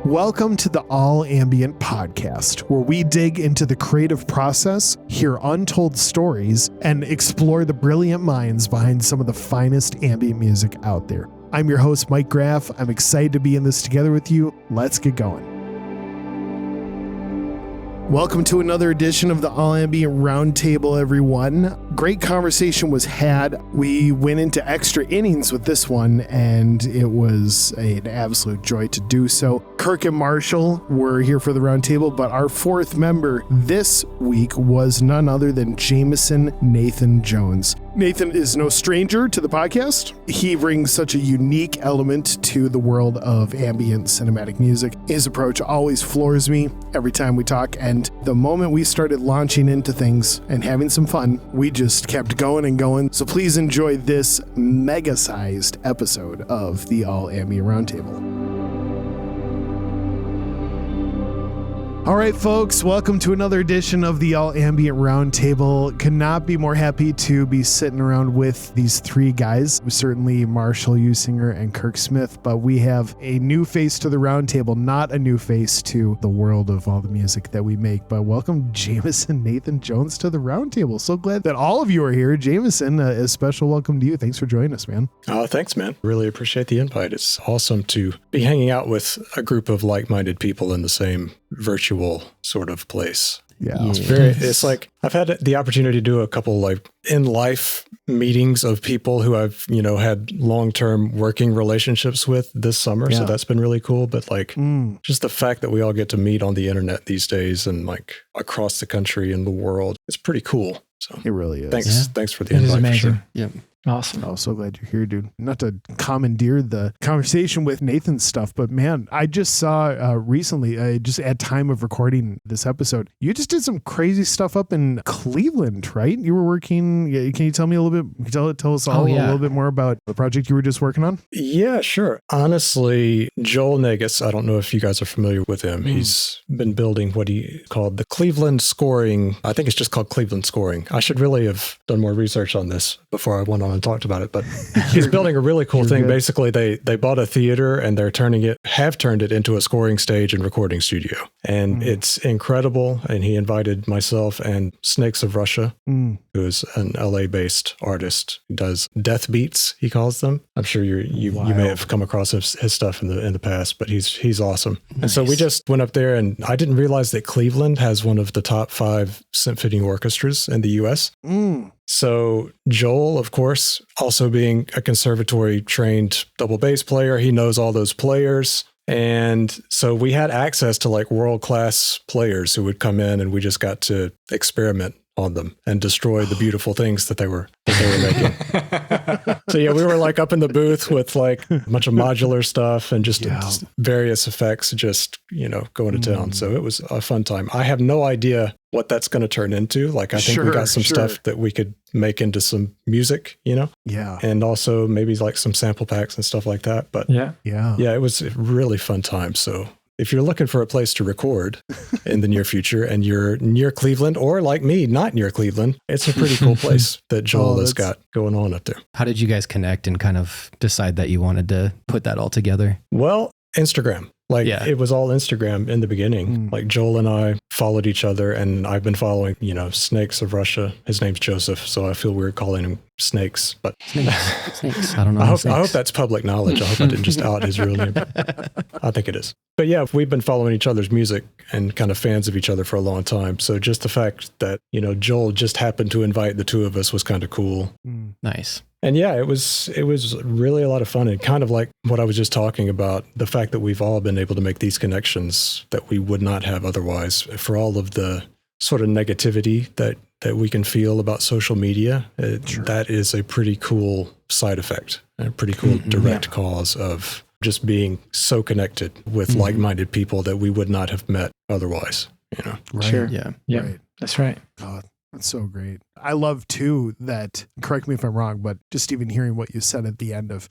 Welcome to the All Ambient podcast, where we dig into the creative process, hear untold stories, and explore the brilliant minds behind some of the finest ambient music out there. I'm your host, Mike Graff. I'm excited to be in this together with you. Let's get going. Welcome to another edition of the All Ambient Roundtable, everyone. Great conversation was had. We went into extra innings with this one, and it was an absolute joy to do so. Kirk and Marshall were here for the roundtable, but our fourth member this week was none other than Jameson Nathan Jones. Nathan is no stranger to the podcast. He brings such a unique element to the world of ambient cinematic music. His approach always floors me every time we talk, and the moment we started launching into things and having some fun, we just kept going and going. So please enjoy this mega-sized episode of the All Ambient Roundtable. All right, folks, welcome to another edition of the All Ambient Roundtable. Could not be more happy to be sitting around with these three guys, certainly Marshall Usinger and Kirk Smith, but we have a new face to the roundtable, not a new face to the world of all the music that we make, but welcome Jameson Nathan Jones to the roundtable. So glad that all of you are here. Jameson, a special welcome to you. Thanks for joining us, man. Oh, thanks, man. Really appreciate the invite. It's awesome to be hanging out with a group of like-minded people in the same virtual sort of place. Yeah. It's like I've had the opportunity to do a couple like in life meetings of people who I've, had long-term working relationships with this summer. Yeah. So that's been really cool. But like just the fact that we all get to meet on the internet these days and like across the country and the world, it's pretty cool. So it really is. Thanks for the invite. It is amazing. For sure. Yep. Awesome. Oh, so glad you're here, dude. Not to commandeer the conversation with Nathan's stuff, but man, I just saw recently, just at time of recording this episode, you just did some crazy stuff up in Cleveland, right? You were working. Can you tell me a little bit? Tell us all a little bit more about the project you were just working on? Yeah, sure. Honestly, Joel Negus, I don't know if you guys are familiar with him. He's been building what he called the Cleveland Scoring. I think it's just called Cleveland Scoring. I should really have done more research on this before I went on and talked about it, but he's building a really cool thing. Good. Basically, they bought a theater and have turned it into a scoring stage and recording studio. And it's incredible. And he invited myself and Snakes of Russia, who is an LA-based artist who does death beats, he calls them. I'm sure you may have come across his stuff in the past, but he's awesome. Nice. And so we just went up there, and I didn't realize that Cleveland has one of the top 5 symphony orchestras in the U.S. So Joel, of course, also being a conservatory trained double bass player, he knows all those players. And so we had access to like world-class players who would come in, and we just got to experiment on them and destroy the beautiful things that they were making. So yeah, we were like up in the booth with like a bunch of modular stuff and just various effects, just, going to town. So it was a fun time. I have no idea what that's going to turn into. Like, I think we got some stuff that we could make into some music, Yeah. And also maybe like some sample packs and stuff like that. But yeah, it was a really fun time. So if you're looking for a place to record in the near future and you're near Cleveland, or like me, not near Cleveland, it's a pretty cool place that Joel has got going on up there. How did you guys connect and kind of decide that you wanted to put that all together? Well, Instagram. It was all Instagram in the beginning. Like Joel and I followed each other, and I've been following, Snakes of Russia. His name's Joseph, so I feel weird calling him Snakes, but Snakes. I don't know. I hope that's public knowledge. I hope I didn't just out his real name. I think it is. But yeah, we've been following each other's music and kind of fans of each other for a long time. So just the fact that, Joel just happened to invite the two of us was kind of cool. Nice. And yeah, it was really a lot of fun, and kind of like what I was just talking about, the fact that we've all been able to make these connections that we would not have otherwise, for all of the sort of negativity that we can feel about social media. That is a pretty cool side effect, and a pretty cool direct cause of just being so connected with like-minded people that we would not have met otherwise. Right. Sure. Yeah. Right. That's right. God. That's so great. I love too that, correct me if I'm wrong, but just even hearing what you said at the end of,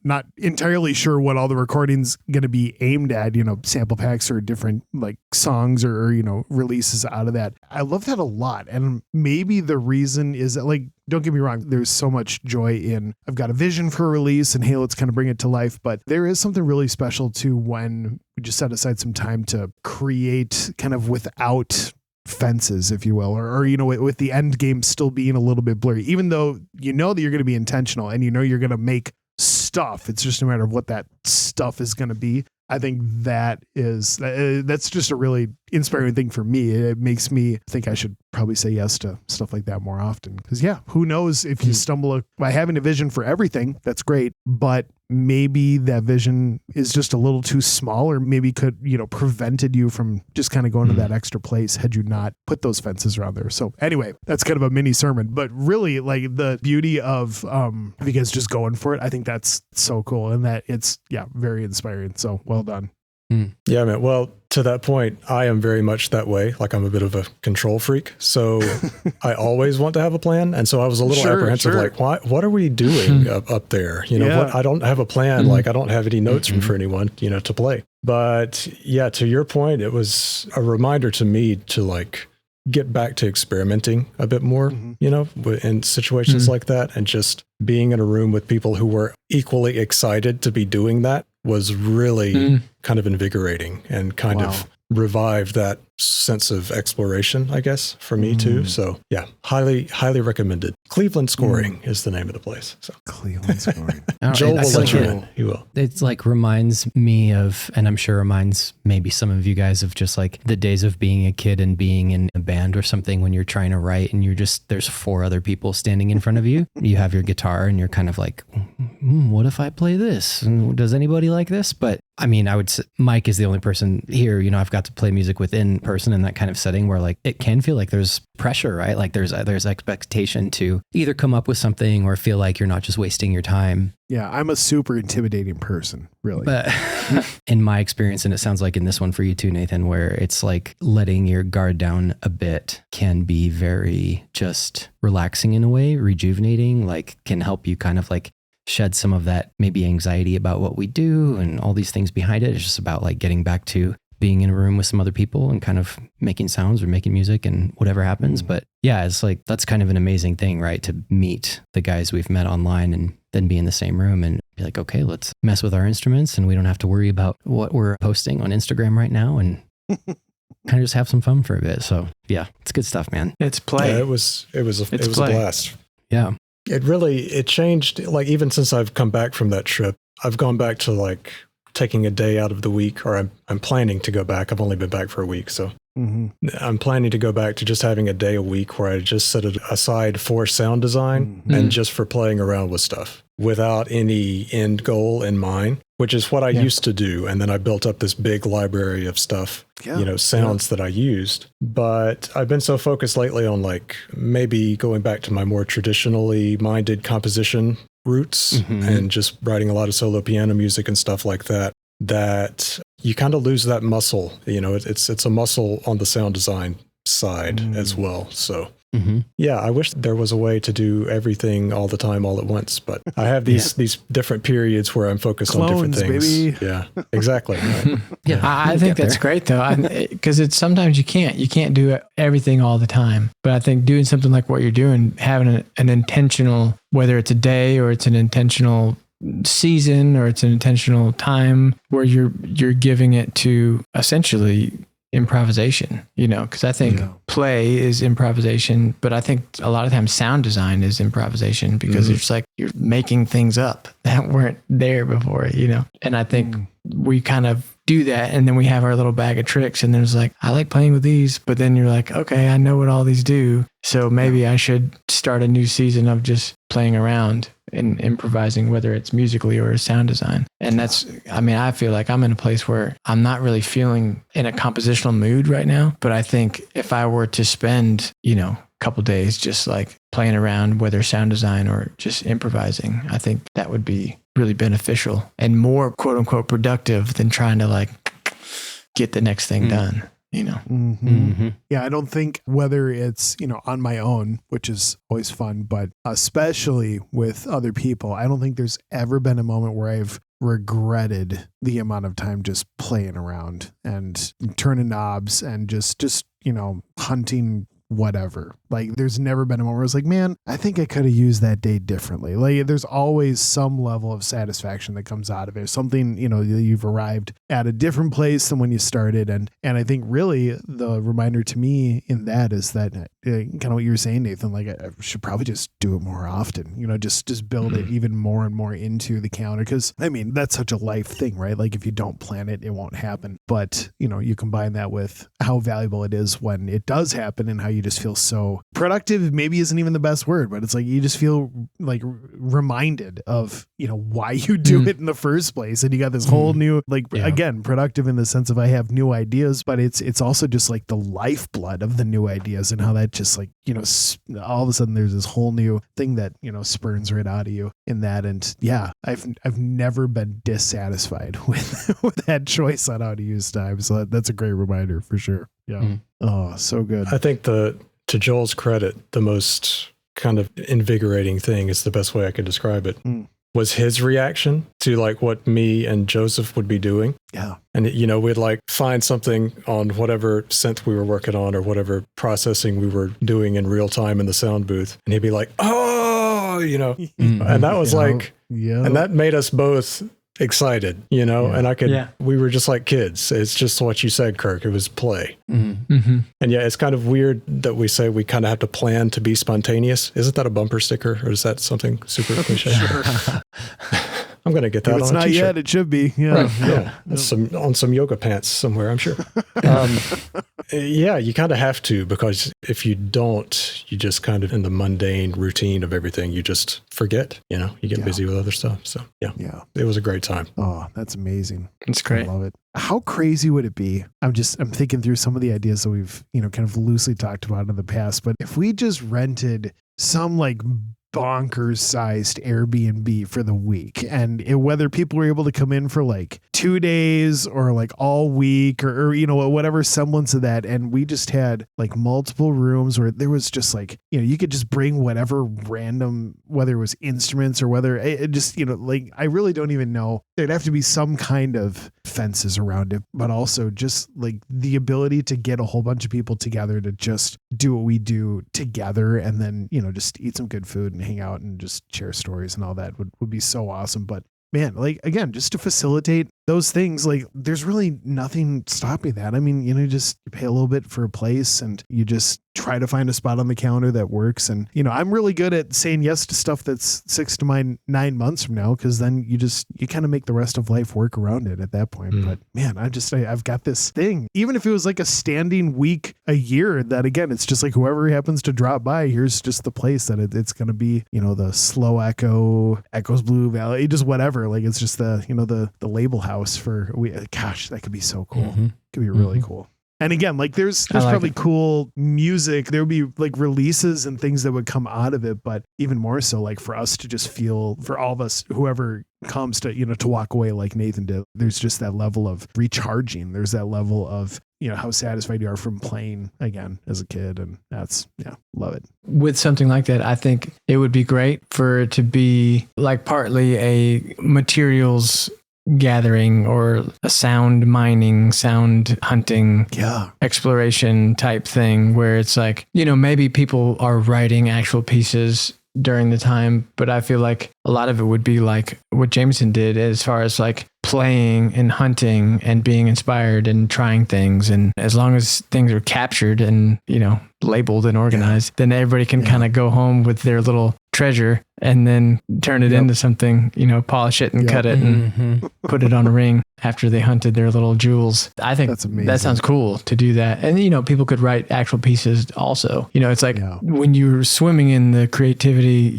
not entirely sure what all the recording's going to be aimed at, sample packs or different like songs or, releases out of that. I love that a lot. And maybe the reason is that, like, don't get me wrong, there's so much joy in, I've got a vision for a release and hey, let's kind of bring it to life. But there is something really special to when just set aside some time to create kind of without fences, if you will, or with the end game still being a little bit blurry, even though you know that you're going to be intentional and you know you're going to make stuff. It's just a matter of what that stuff is going to be. I think that's just a really inspiring thing for me. It makes me think I should probably say yes to stuff like that more often. Because who knows if you stumble by having a vision for everything, that's great. But maybe that vision is just a little too small, or maybe could, prevented you from just kind of going to that extra place had you not put those fences around there. So anyway, that's kind of a mini sermon, but really like the beauty of, you guys just going for it. I think that's so cool. And that it's, very inspiring. So well done. Yeah, man. Well, to that point, I am very much that way. Like I'm a bit of a control freak. So I always want to have a plan. And so I was a little apprehensive, like, what are we doing up there? I don't have a plan. Like I don't have any notes for anyone, to play. But to your point, it was a reminder to me to like get back to experimenting a bit more, in situations like that. And just being in a room with people who were equally excited to be doing that was really kind of invigorating and kind of revived that sense of exploration, I guess, for me too. So highly, highly recommended. Cleveland Scoring is the name of the place. So Cleveland Scoring. Joel will let you in. He will. It's like reminds me of, and I'm sure reminds maybe some of you guys of just like the days of being a kid and being in a band or something when you're trying to write and there's 4 other people standing in front of you. You have your guitar and you're kind of like, what if I play this? Does anybody like this? But I mean, I would say Mike is the only person here, I've got to play music within person in that kind of setting where like it can feel like there's pressure, right? Like there's expectation to either come up with something or feel like you're not just wasting your time. Yeah, I'm a super intimidating person, really. But in my experience, and it sounds like in this one for you too, Nathan, where it's like letting your guard down a bit can be very just relaxing in a way, rejuvenating, like can help you kind of like shed some of that maybe anxiety about what we do and all these things behind it. It's just about like getting back to being in a room with some other people and kind of making sounds or making music and whatever happens. But it's like, that's kind of an amazing thing, right? To meet the guys we've met online and then be in the same room and be like, okay, let's mess with our instruments and we don't have to worry about what we're posting on Instagram right now and kind of just have some fun for a bit. So it's good stuff, man. It's play. Yeah, it was a blast. Yeah. It changed, like even since I've come back from that trip, I've gone back to like taking a day out of the week, or I'm planning to go back. I've only been back for a week. So I'm planning to go back to just having a day a week where I just set it aside for sound design and just for playing around with stuff without any end goal in mind, which is what I used to do. And then I built up this big library of stuff, sounds that I used. But I've been so focused lately on like maybe going back to my more traditionally minded composition roots and just writing a lot of solo piano music and stuff like that, that you kind of lose that muscle. It's a muscle on the sound design side as well. So I wish there was a way to do everything all the time, all at once, but I have these different periods where I'm focused on different things. Baby. Yeah, exactly. Right. I think that's great though, because it's sometimes you can't do everything all the time. But I think doing something like what you're doing, having an intentional, whether it's a day or it's an intentional season or it's an intentional time where you're giving it to essentially improvisation, because I think play is improvisation, but I think a lot of times sound design is improvisation because it's like you're making things up that weren't there before, and I think we kind of do that, and then we have our little bag of tricks, and then it's like, I like playing with these, but then you're like, okay, I know what all these do, so maybe I should start a new season of just playing around and improvising, whether it's musically or sound design. And I feel like I'm in a place where I'm not really feeling in a compositional mood right now, but I think if I were to spend, a couple days just like playing around, whether sound design or just improvising, I think that would be really beneficial and more quote unquote productive than trying to like get the next thing done. Yeah, I don't think whether it's, on my own, which is always fun, but especially with other people, I don't think there's ever been a moment where I've regretted the amount of time just playing around and turning knobs and just hunting whatever. Like there's never been a moment where I was like, man, I think I could have used that day differently. Like there's always some level of satisfaction that comes out of it. Something, you've arrived at a different place than when you started. And I think really the reminder to me in that is that kind of what you were saying, Nathan, like I should probably just do it more often, just build it even more and more into the calendar. Cause I mean, that's such a life thing, right? Like if you don't plan it, it won't happen. But you combine that with how valuable it is when it does happen and how you just feel so productive. Maybe isn't even the best word, but it's like you just feel like reminded of why you do it in the first place, and you got this whole new again, productive in the sense of I have new ideas, but it's also just like the lifeblood of the new ideas and how that just like all of a sudden there's this whole new thing that spurns right out of you in that. And yeah, I've never been dissatisfied with that choice on how to use time, so that's a great reminder for sure. Yeah. Oh, so good. I think to Joel's credit, the most kind of invigorating thing is the best way I could describe it. Was his reaction to like what me and Joseph would be doing. Yeah. And, we'd like find something on whatever synth we were working on or whatever processing we were doing in real time in the sound booth. And he'd be like, oh, and that was and that made us both excited, and we were just like kids. It's just what you said, Kirk. It was play. And yeah, it's kind of weird that we say we kind of have to plan to be spontaneous. Isn't that a bumper sticker, or is that something super cliche? I'm going to get that on a t-shirt. It's not yet. It should be. Yeah. Right. Yeah. On some yoga pants somewhere, I'm sure. Yeah, you kind of have to, because if you don't, you just kind of in the mundane routine of everything, you just forget, you get busy with other stuff. So yeah, it was a great time. Oh, that's amazing. It's great. I love it. How crazy would it be? I'm thinking through some of the ideas that we've, kind of loosely talked about in the past, but if we just rented some like bonkers sized Airbnb for the week, and whether people were able to come in for like 2 days or like all week or whatever semblance of that, and we just had like multiple rooms where there was just like you could just bring whatever random, whether it was instruments or whether it just like I really don't even know. There'd have to be some kind of fences around it, but also just like the ability to get a whole bunch of people together to just do what we do together, and then just eat some good food and hang out and just share stories and all that would be so awesome. But man, like again, just to facilitate those things, like there's really nothing stopping that. I mean, you pay a little bit for a place and you just try to find a spot on the calendar that works. And, I'm really good at saying yes to stuff that's 6 to 9 months from now, because then you kind of make the rest of life work around it at that point. But man, I've got this thing, even if it was like a standing week a year, that again, it's just like whoever happens to drop by, here's just the place that it's going to be, the Slow Echoes Blue Valley, just whatever. Like it's just the label house for gosh, that could be so cool. Could be really cool. And again, like there's probably cool music. There would be like releases and things that would come out of it, but even more so like for us to just feel, for all of us, whoever comes to, to walk away like Nathan did, there's just that level of recharging. There's that level of, how satisfied you are from playing again as a kid. And that's, love it. With something like that, I think it would be great for it to be like partly a materials gathering or a sound mining, sound hunting, exploration type thing, where it's like, maybe people are writing actual pieces during the time, but I feel like a lot of it would be like what Jameson did as far as like playing and hunting and being inspired and trying things. And as long as things are captured and, labeled and organized, then everybody can kind of go home with their little treasure and then turn it into something, polish it and cut it and put it on a ring after they hunted their little jewels. I think that's amazing. That sounds cool to do that. And, people could write actual pieces also. It's like when you're swimming in the creativity,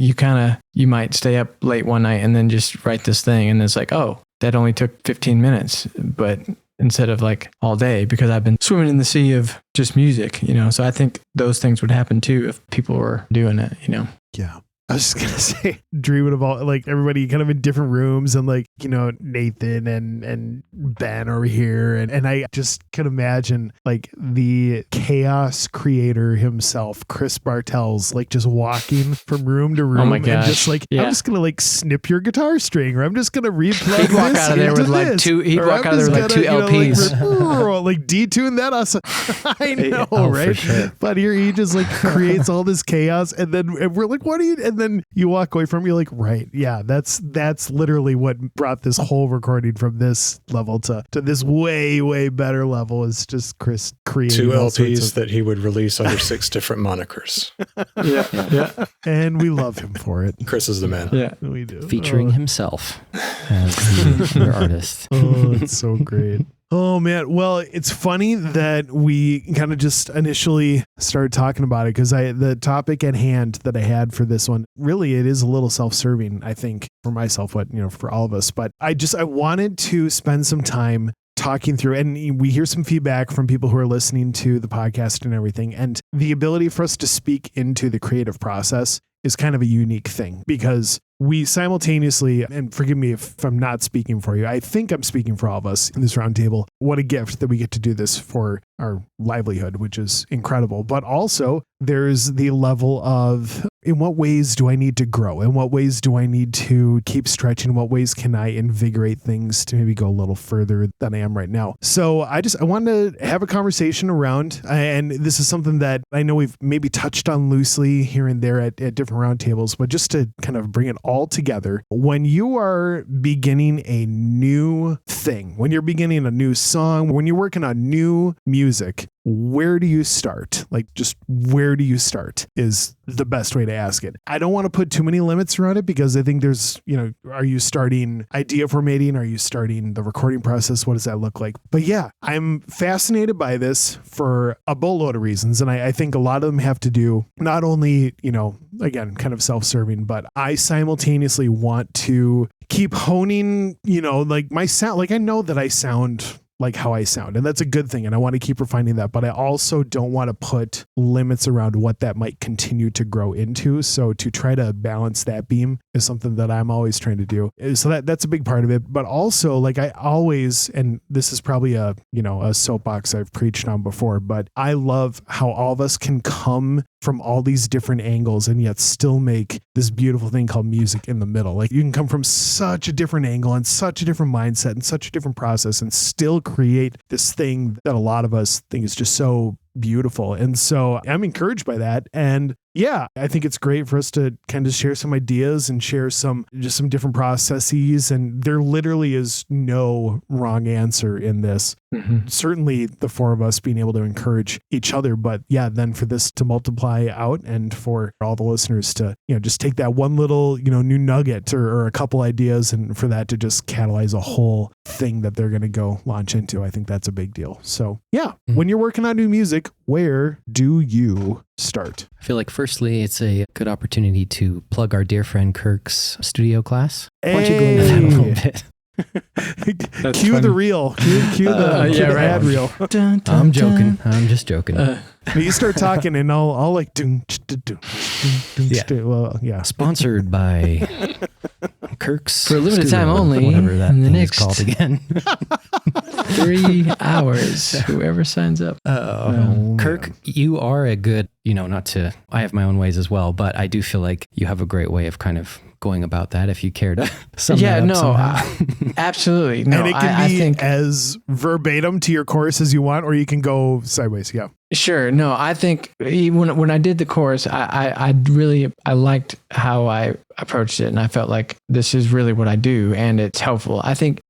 you might stay up late one night and then just write this thing. And it's like, oh, that only took 15 minutes, but instead of like all day, because I've been swimming in the sea of just music, so I think those things would happen too if people were doing it, Yeah. I was just gonna say, dreaming of all like everybody kind of in different rooms and like, you know, Nathan and Ben over here. And I just could imagine like the chaos creator himself, Chris Bartels, like just walking from room to room. Oh my and gosh. just like, I'm just gonna like snip your guitar string, or I'm just gonna replug He'd walk this out of there into with like this, two. He'd or walk I'm out of there with just like two gonna, LPs. Like detune that. I know, Oh, for right? sure. But here he just like creates all this chaos, and then we're like, what are you? And then you walk away from it, you're like, right, yeah, that's literally what brought this whole recording from this level to this way better level. Is just Chris creating 2 all sorts LPs of- that he would release under 6 different monikers. Yeah. and we love him for it. Chris is the man. Yeah. We do. Featuring himself as the artist. Oh, it's so great. Oh man. Well, it's funny that we kind of just initially started talking about it because the topic at hand that I had for this one, really it is a little self-serving, I think, for myself, but you know, for all of us. But I wanted to spend some time talking through, and we hear some feedback from people who are listening to the podcast and everything. And the ability for us to speak into the creative process is kind of a unique thing because we simultaneously, and forgive me if I'm not speaking for you, I think I'm speaking for all of us in this roundtable. What a gift that we get to do this for our livelihood, which is incredible. But also there's the level of, in what ways do I need to grow? In what ways do I need to keep stretching? In what ways can I invigorate things to maybe go a little further than I am right now? So I wanted to have a conversation around, and this is something that I know we've maybe touched on loosely here and there at different roundtables, but just to kind of bring it all together. When you are beginning a new thing, when you're beginning a new song, when you're working on new music, where do you start? Like, just where do you start is the best way to ask it. I don't want to put too many limits around it because I think there's, you know, are you starting idea formatting? Are you starting the recording process? What does that look like? But yeah, I'm fascinated by this for a boatload of reasons. And I think a lot of them have to do not only, you know, again, kind of self-serving, but I simultaneously want to keep honing, you know, like my sound, like I know that I sound like how I sound, and that's a good thing. And I want to keep refining that, but I also don't want to put limits around what that might continue to grow into. So to try to balance that beam is something that I'm always trying to do. So that's a big part of it. But also, like I always, and this is probably a soapbox I've preached on before, but I love how all of us can come from all these different angles and yet still make this beautiful thing called music in the middle. Like you can come from such a different angle and such a different mindset and such a different process and still create this thing that a lot of us think is just so beautiful. And so I'm encouraged by that. And yeah, I think it's great for us to kind of share some ideas and share some different processes. And there literally is no wrong answer in this. Mm-hmm. Certainly the four of us being able to encourage each other. But yeah, then for this to multiply out and for all the listeners to, you know, just take that one little, you know, new nugget or a couple ideas and for that to just catalyze a whole thing that they're going to go launch into. I think that's a big deal. So yeah, when you're working on new music, where do you start? I feel like firstly, it's a good opportunity to plug our dear friend Kirk's studio class. Why don't you go into that a little bit? Cue funny. The reel. Cue the ad reel. I'm joking. I'm just joking. You start talking and I'll like well, yeah. Sponsored by Kirk's for a limited studio, time only. Whatever that in the thing next is called again. 3 hours. Whoever signs up. Kirk, you are a good, I have my own ways as well, but I do feel like you have a great way of kind of going about that if you care to sum that up somehow. Absolutely. No, and it can be think, as verbatim to your chorus as you want, or you can go sideways. Yeah. Sure. No, I think when I did the chorus, I liked how I approached it, and I felt like this is really what I do, and it's helpful. I think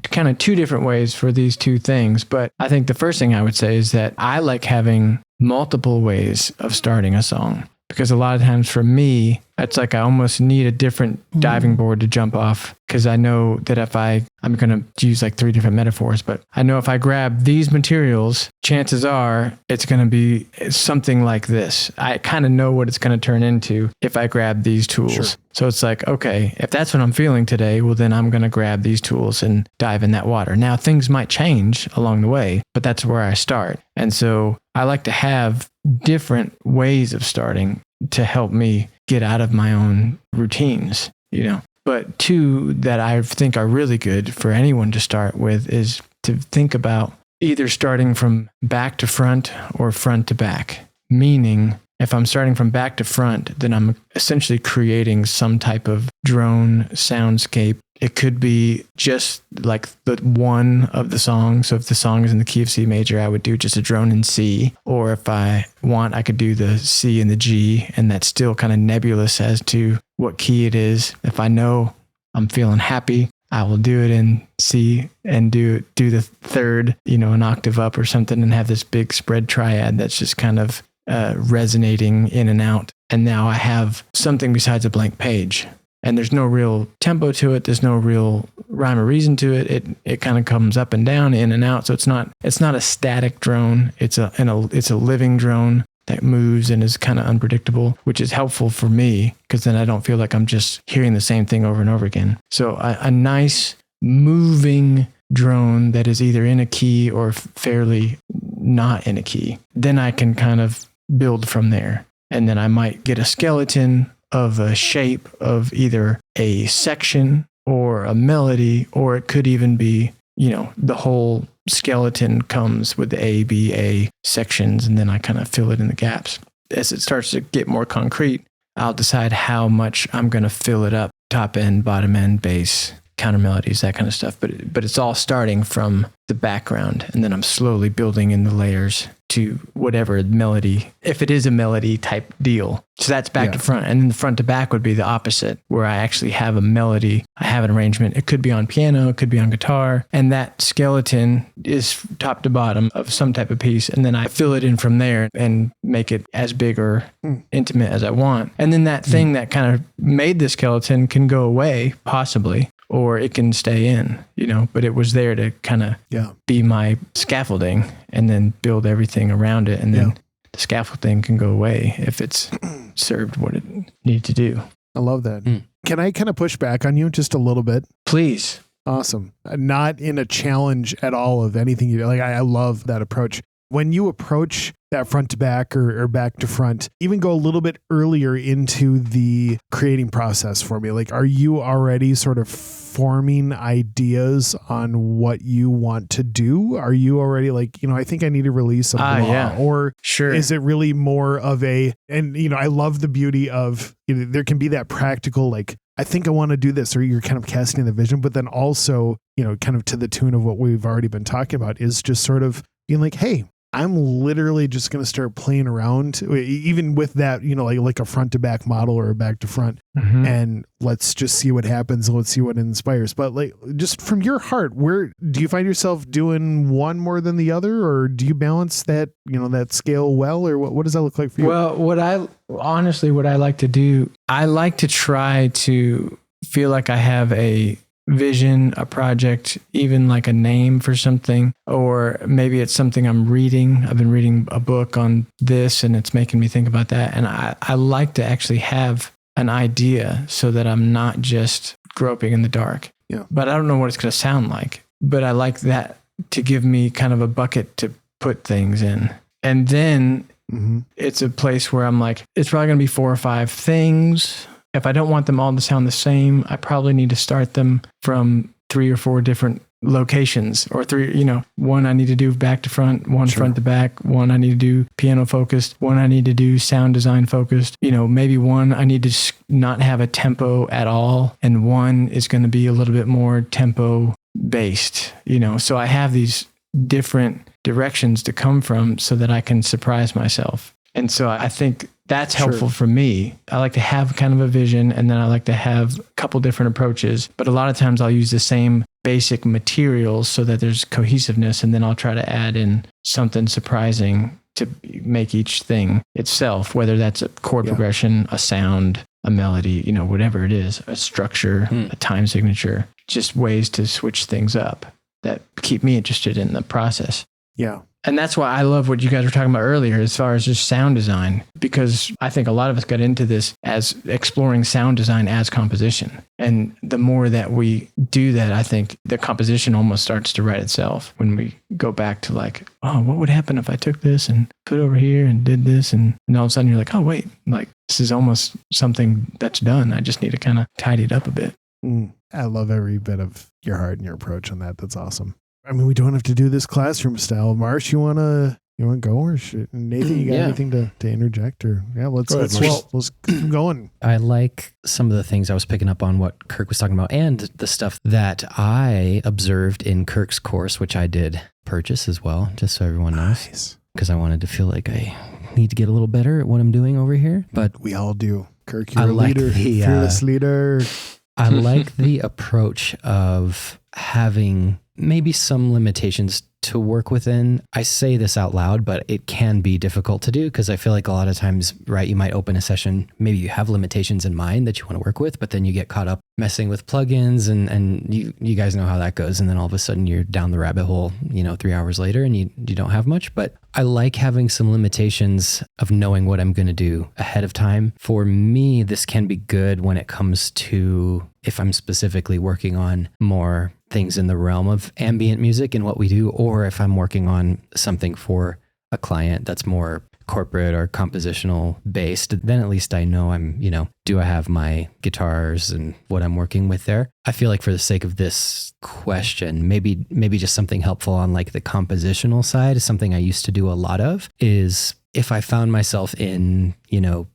kind of 2 different ways for these 2 things, but I think the first thing I would say is that I like having multiple ways of starting a song, because a lot of times for me, it's like I almost need a different diving board to jump off, because I know that if I'm going to use like 3 different metaphors, but I know if I grab these materials, chances are it's going to be something like this. I kind of know what it's going to turn into if I grab these tools. Sure. So it's like, okay, if that's what I'm feeling today, well, then I'm going to grab these tools and dive in that water. Now, things might change along the way, but that's where I start. And so I like to have different ways of starting. to help me get out of my own routines, But two that I think are really good for anyone to start with is to think about either starting from back to front or front to back. Meaning, if I'm starting from back to front, then I'm essentially creating some type of drone soundscape. It could be just like the one of the song. So if the song is in the key of C major, I would do just a drone in C. Or if I want, I could do the C and the G, and that's still kind of nebulous as to what key it is. If I know I'm feeling happy, I will do it in C and do the third, an octave up or something, and have this big spread triad that's just kind of resonating in and out. And now I have something besides a blank page. And there's no real tempo to it. There's no real rhyme or reason to it. It kind of comes up and down, in and out. So it's not a static drone. It's a living drone that moves and is kind of unpredictable, which is helpful for me because then I don't feel like I'm just hearing the same thing over and over again. So a nice moving drone that is either in a key or fairly not in a key. Then I can kind of build from there. And then I might get a skeleton of a shape of either a section or a melody, or it could even be, the whole skeleton comes with the A, B, A sections, and then I kind of fill it in the gaps. As it starts to get more concrete, I'll decide how much I'm going to fill it up, top end, bottom end, bass, counter melodies, that kind of stuff. But it's all starting from the background, and then I'm slowly building in the layers to whatever melody, if it is a melody type deal. So that's back to front. And then the front to back would be the opposite, where I actually have a melody, I have an arrangement. It could be on piano, it could be on guitar, and that skeleton is top to bottom of some type of piece. And then I fill it in from there and make it as big or intimate as I want. And then that thing that kind of made the skeleton can go away, possibly, or it can stay in, but it was there to kind of be my scaffolding and then build everything around it. And then the scaffolding can go away if it's served what it needs to do. I love that. Can I kind of push back on you just a little bit? Please. Awesome. Not in a challenge at all of anything you do. Like, I love that approach. When you approach that front to back or back to front, even go a little bit earlier into the creating process for me. Like, are you already sort of forming ideas on what you want to do? Are you already like, I think I need to release a blah, or sure. Is it really more of and I love the beauty of, there can be that practical, like, I think I want to do this, or you're kind of casting the vision, but then also, kind of to the tune of what we've already been talking about is just sort of being like, hey, I'm literally just going to start playing around, even with that, like a front to back model or a back to front, and let's just see what happens. Let's see what inspires. But like, just from your heart, where do you find yourself doing one more than the other, or do you balance that, that scale well, or what does that look like for you? Well, what I like to do, I like to try to feel like I have a vision, a project, even like a name for something, or maybe it's something I'm reading. I've been reading a book on this and it's making me think about that. And I like to actually have an idea so that I'm not just groping in the dark. Yeah. But I don't know what it's going to sound like. But I like that to give me kind of a bucket to put things in. And then it's a place where I'm like, it's probably going to be 4 or 5 things. If I don't want them all to sound the same, I probably need to start them from 3 or 4 different locations, or 3, one I need to do back to front, one front to back, one I need to do piano focused, one I need to do sound design focused, maybe one I need to not have a tempo at all. And one is going to be a little bit more tempo based, so I have these different directions to come from so that I can surprise myself. And so I think that's helpful for me. I like to have kind of a vision, and then I like to have a couple different approaches. But a lot of times I'll use the same basic materials so that there's cohesiveness, and then I'll try to add in something surprising to make each thing itself, whether that's a chord progression, a sound, a melody, whatever it is, a structure, a time signature, just ways to switch things up that keep me interested in the process. Yeah. And that's why I love what you guys were talking about earlier as far as just sound design, because I think a lot of us got into this as exploring sound design as composition. And the more that we do that, I think the composition almost starts to write itself when we go back to like, oh, what would happen if I took this and put it over here and did this? And all of a sudden you're like, oh, wait, like this is almost something that's done. I just need to kind of tidy it up a bit. I love every bit of your heart and your approach on that. That's awesome. I mean, we don't have to do this classroom style. Marsh, you want to go, or Nathan, you got anything to interject? Or let's keep going. I like some of the things I was picking up on what Kirk was talking about, and the stuff that I observed in Kirk's course, which I did purchase as well, just so everyone knows, because I wanted to feel like I need to get a little better at what I'm doing over here. But we all do. Kirk, you're a leader, fearless leader. I like the approach of having maybe some limitations to work within. I say this out loud, but it can be difficult to do because I feel like a lot of times, right, you might open a session, maybe you have limitations in mind that you want to work with, but then you get caught up messing with plugins and you guys know how that goes. And then all of a sudden you're down the rabbit hole, 3 hours later and you don't have much. But I like having some limitations of knowing what I'm going to do ahead of time. For me, this can be good when it comes to if I'm specifically working on more things in the realm of ambient music and what we do, or if I'm working on something for a client that's more corporate or compositional based, then at least I know I'm, do I have my guitars and what I'm working with there? I feel like for the sake of this question, maybe just something helpful on like the compositional side is something I used to do a lot of is if I found myself in,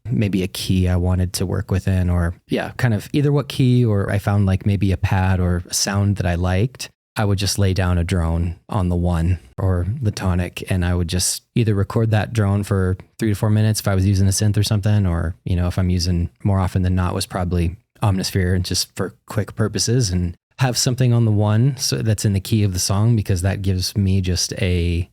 maybe a key I wanted to work within, or kind of either what key, or I found like maybe a pad or a sound that I liked, I would just lay down a drone on the one or the tonic, and I would just either record that drone for 3 to 4 minutes if I was using a synth or something, or, if I'm using more often than not was probably Omnisphere and just for quick purposes, and have something on the one so that's in the key of the song, because that gives me just a,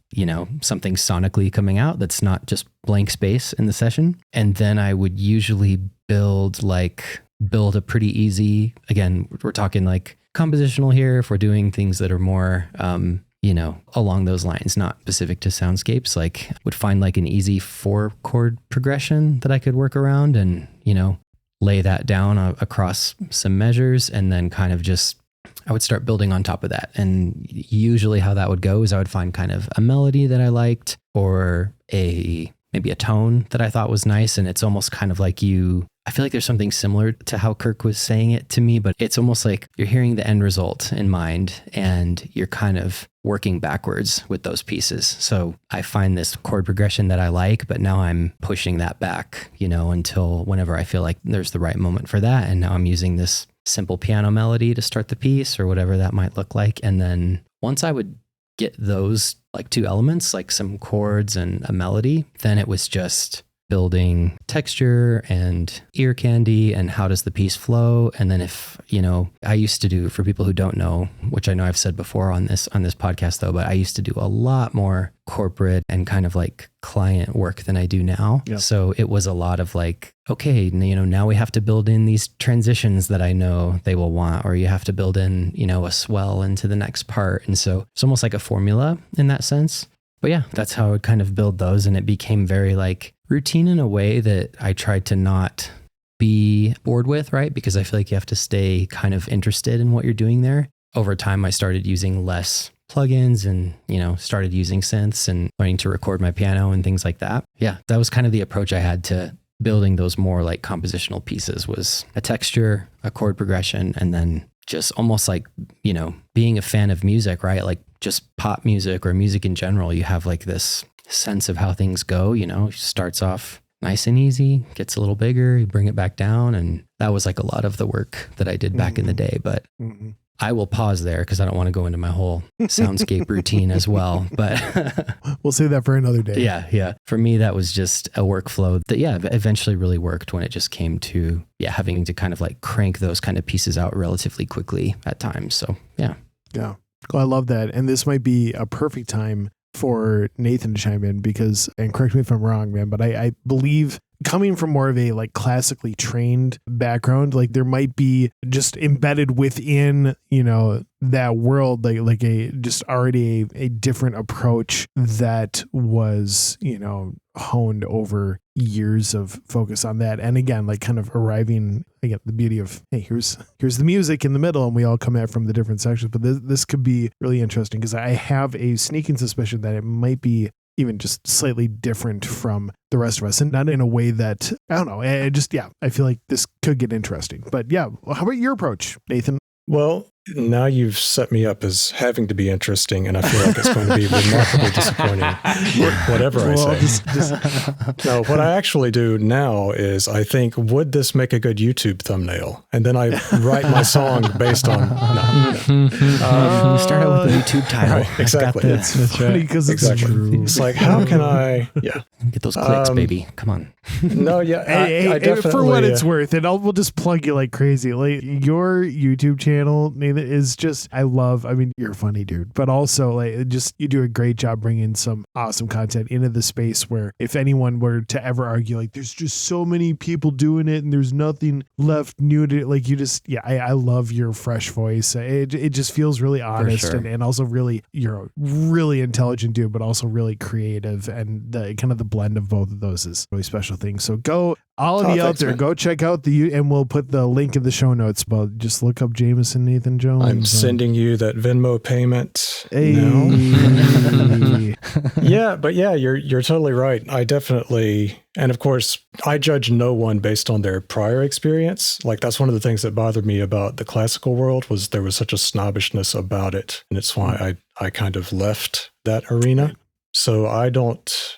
something sonically coming out that's not just blank space in the session. And then I would usually build a pretty easy, again, we're talking like compositional here if we're doing things that are more, along those lines, not specific to soundscapes, like would find like an easy 4-chord progression that I could work around and, lay that down across some measures, and then kind of I would start building on top of that. And usually how that would go is I would find kind of a melody that I liked, or maybe a tone that I thought was nice. And it's almost kind of like I feel like there's something similar to how Kirk was saying it to me, but it's almost like you're hearing the end result in mind and you're kind of working backwards with those pieces. So I find this chord progression that I like, but now I'm pushing that back, until whenever I feel like there's the right moment for that. And now I'm using this simple piano melody to start the piece or whatever that might look like. And then once I would get those like 2 elements, like some chords and a melody, then it was just building texture and ear candy and how does the piece flow. And then if, I used to do, for people who don't know, which I know I've said before on this podcast though, but I used to do a lot more corporate and kind of like client work than I do now. Yep. So it was a lot of like, okay, now we have to build in these transitions that I know they will want, or you have to build in, a swell into the next part. And so it's almost like a formula in that sense. But yeah, that's how I would kind of build those. And it became very like routine in a way that I tried to not be bored with, right? Because I feel like you have to stay kind of interested in what you're doing there. Over time, I started using less plugins and, started using synths and learning to record my piano and things like that. Yeah, that was kind of the approach I had to building those more like compositional pieces, was a texture, a chord progression, and then just almost like, being a fan of music, right? Like just pop music or music in general, you have like this sense of how things go, starts off nice and easy, gets a little bigger, you bring it back down. And that was like a lot of the work that I did back in the day. But I will pause there because I don't want to go into my whole soundscape routine as well. But we'll save that for another day. Yeah. For me, that was just a workflow that, eventually really worked when it just came to, having to kind of like crank those kind of pieces out relatively quickly at times. So, yeah. Yeah. Well, I love that. And this might be a perfect time for Nathan to chime in because, and correct me if I'm wrong, man, but I believe coming from more of a like classically trained background, like there might be just embedded within, that world, like a just already a different approach that was, honed over years of focus on that. And again, like kind of arriving again, the beauty of, hey, here's the music in the middle and we all come at from the different sections. But this could be really interesting because I have a sneaking suspicion that it might be even just slightly different from the rest of us, and not in a way that, I don't know, I feel like this could get interesting. But yeah, how about your approach, Nathan? Well, now you've set me up as having to be interesting, and I feel like it's going to be remarkably disappointing, whatever I say. No, what I actually do now is I think, would this make a good YouTube thumbnail? And then I write my song based on, start out with a YouTube title. Right, exactly. That's funny because it's true. It's like, how can I, get those clicks, baby. Come on. No, yeah. I definitely, for what it's worth, and we'll just plug you like crazy. Like your YouTube channel, Nathan, is just, I mean, you're a funny dude, but also like just, you do a great job bringing some awesome content into the space where if anyone were to ever argue, like there's just so many people doing it and there's nothing left new to, like you just, I love your fresh voice. It just feels really honest, sure. and also really, you're a really intelligent dude, but also really creative, and the kind of the blend of both of those is really special thing. So go, all of you out there, go check out and we'll put the link in the show notes, but just look up Jameson Nathan Jones. I'm sending you that Venmo payment now. Yeah, you're totally right. I definitely, and of course, I judge no one based on their prior experience. Like that's one of the things that bothered me about the classical world was there was such a snobbishness about it. And it's why I kind of left that arena. So I don't,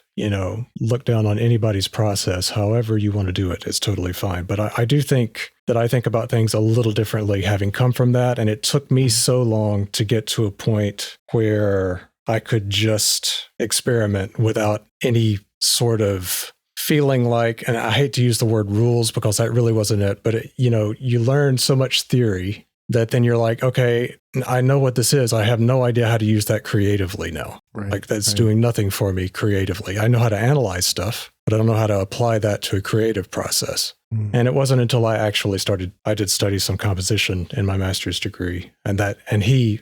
look down on anybody's process. However you want to do it, it's totally fine. But I do think that I think about things a little differently having come from that. And it took me so long to get to a point where I could just experiment without any sort of feeling like, and I hate to use the word rules because that really wasn't it, but you learn so much theory that then you're like, okay, I know what this is. I have no idea how to use that creatively now. Right, like that's doing nothing for me creatively. I know how to analyze stuff, but I don't know how to apply that to a creative process. And it wasn't until I actually I did study some composition in my master's degree, and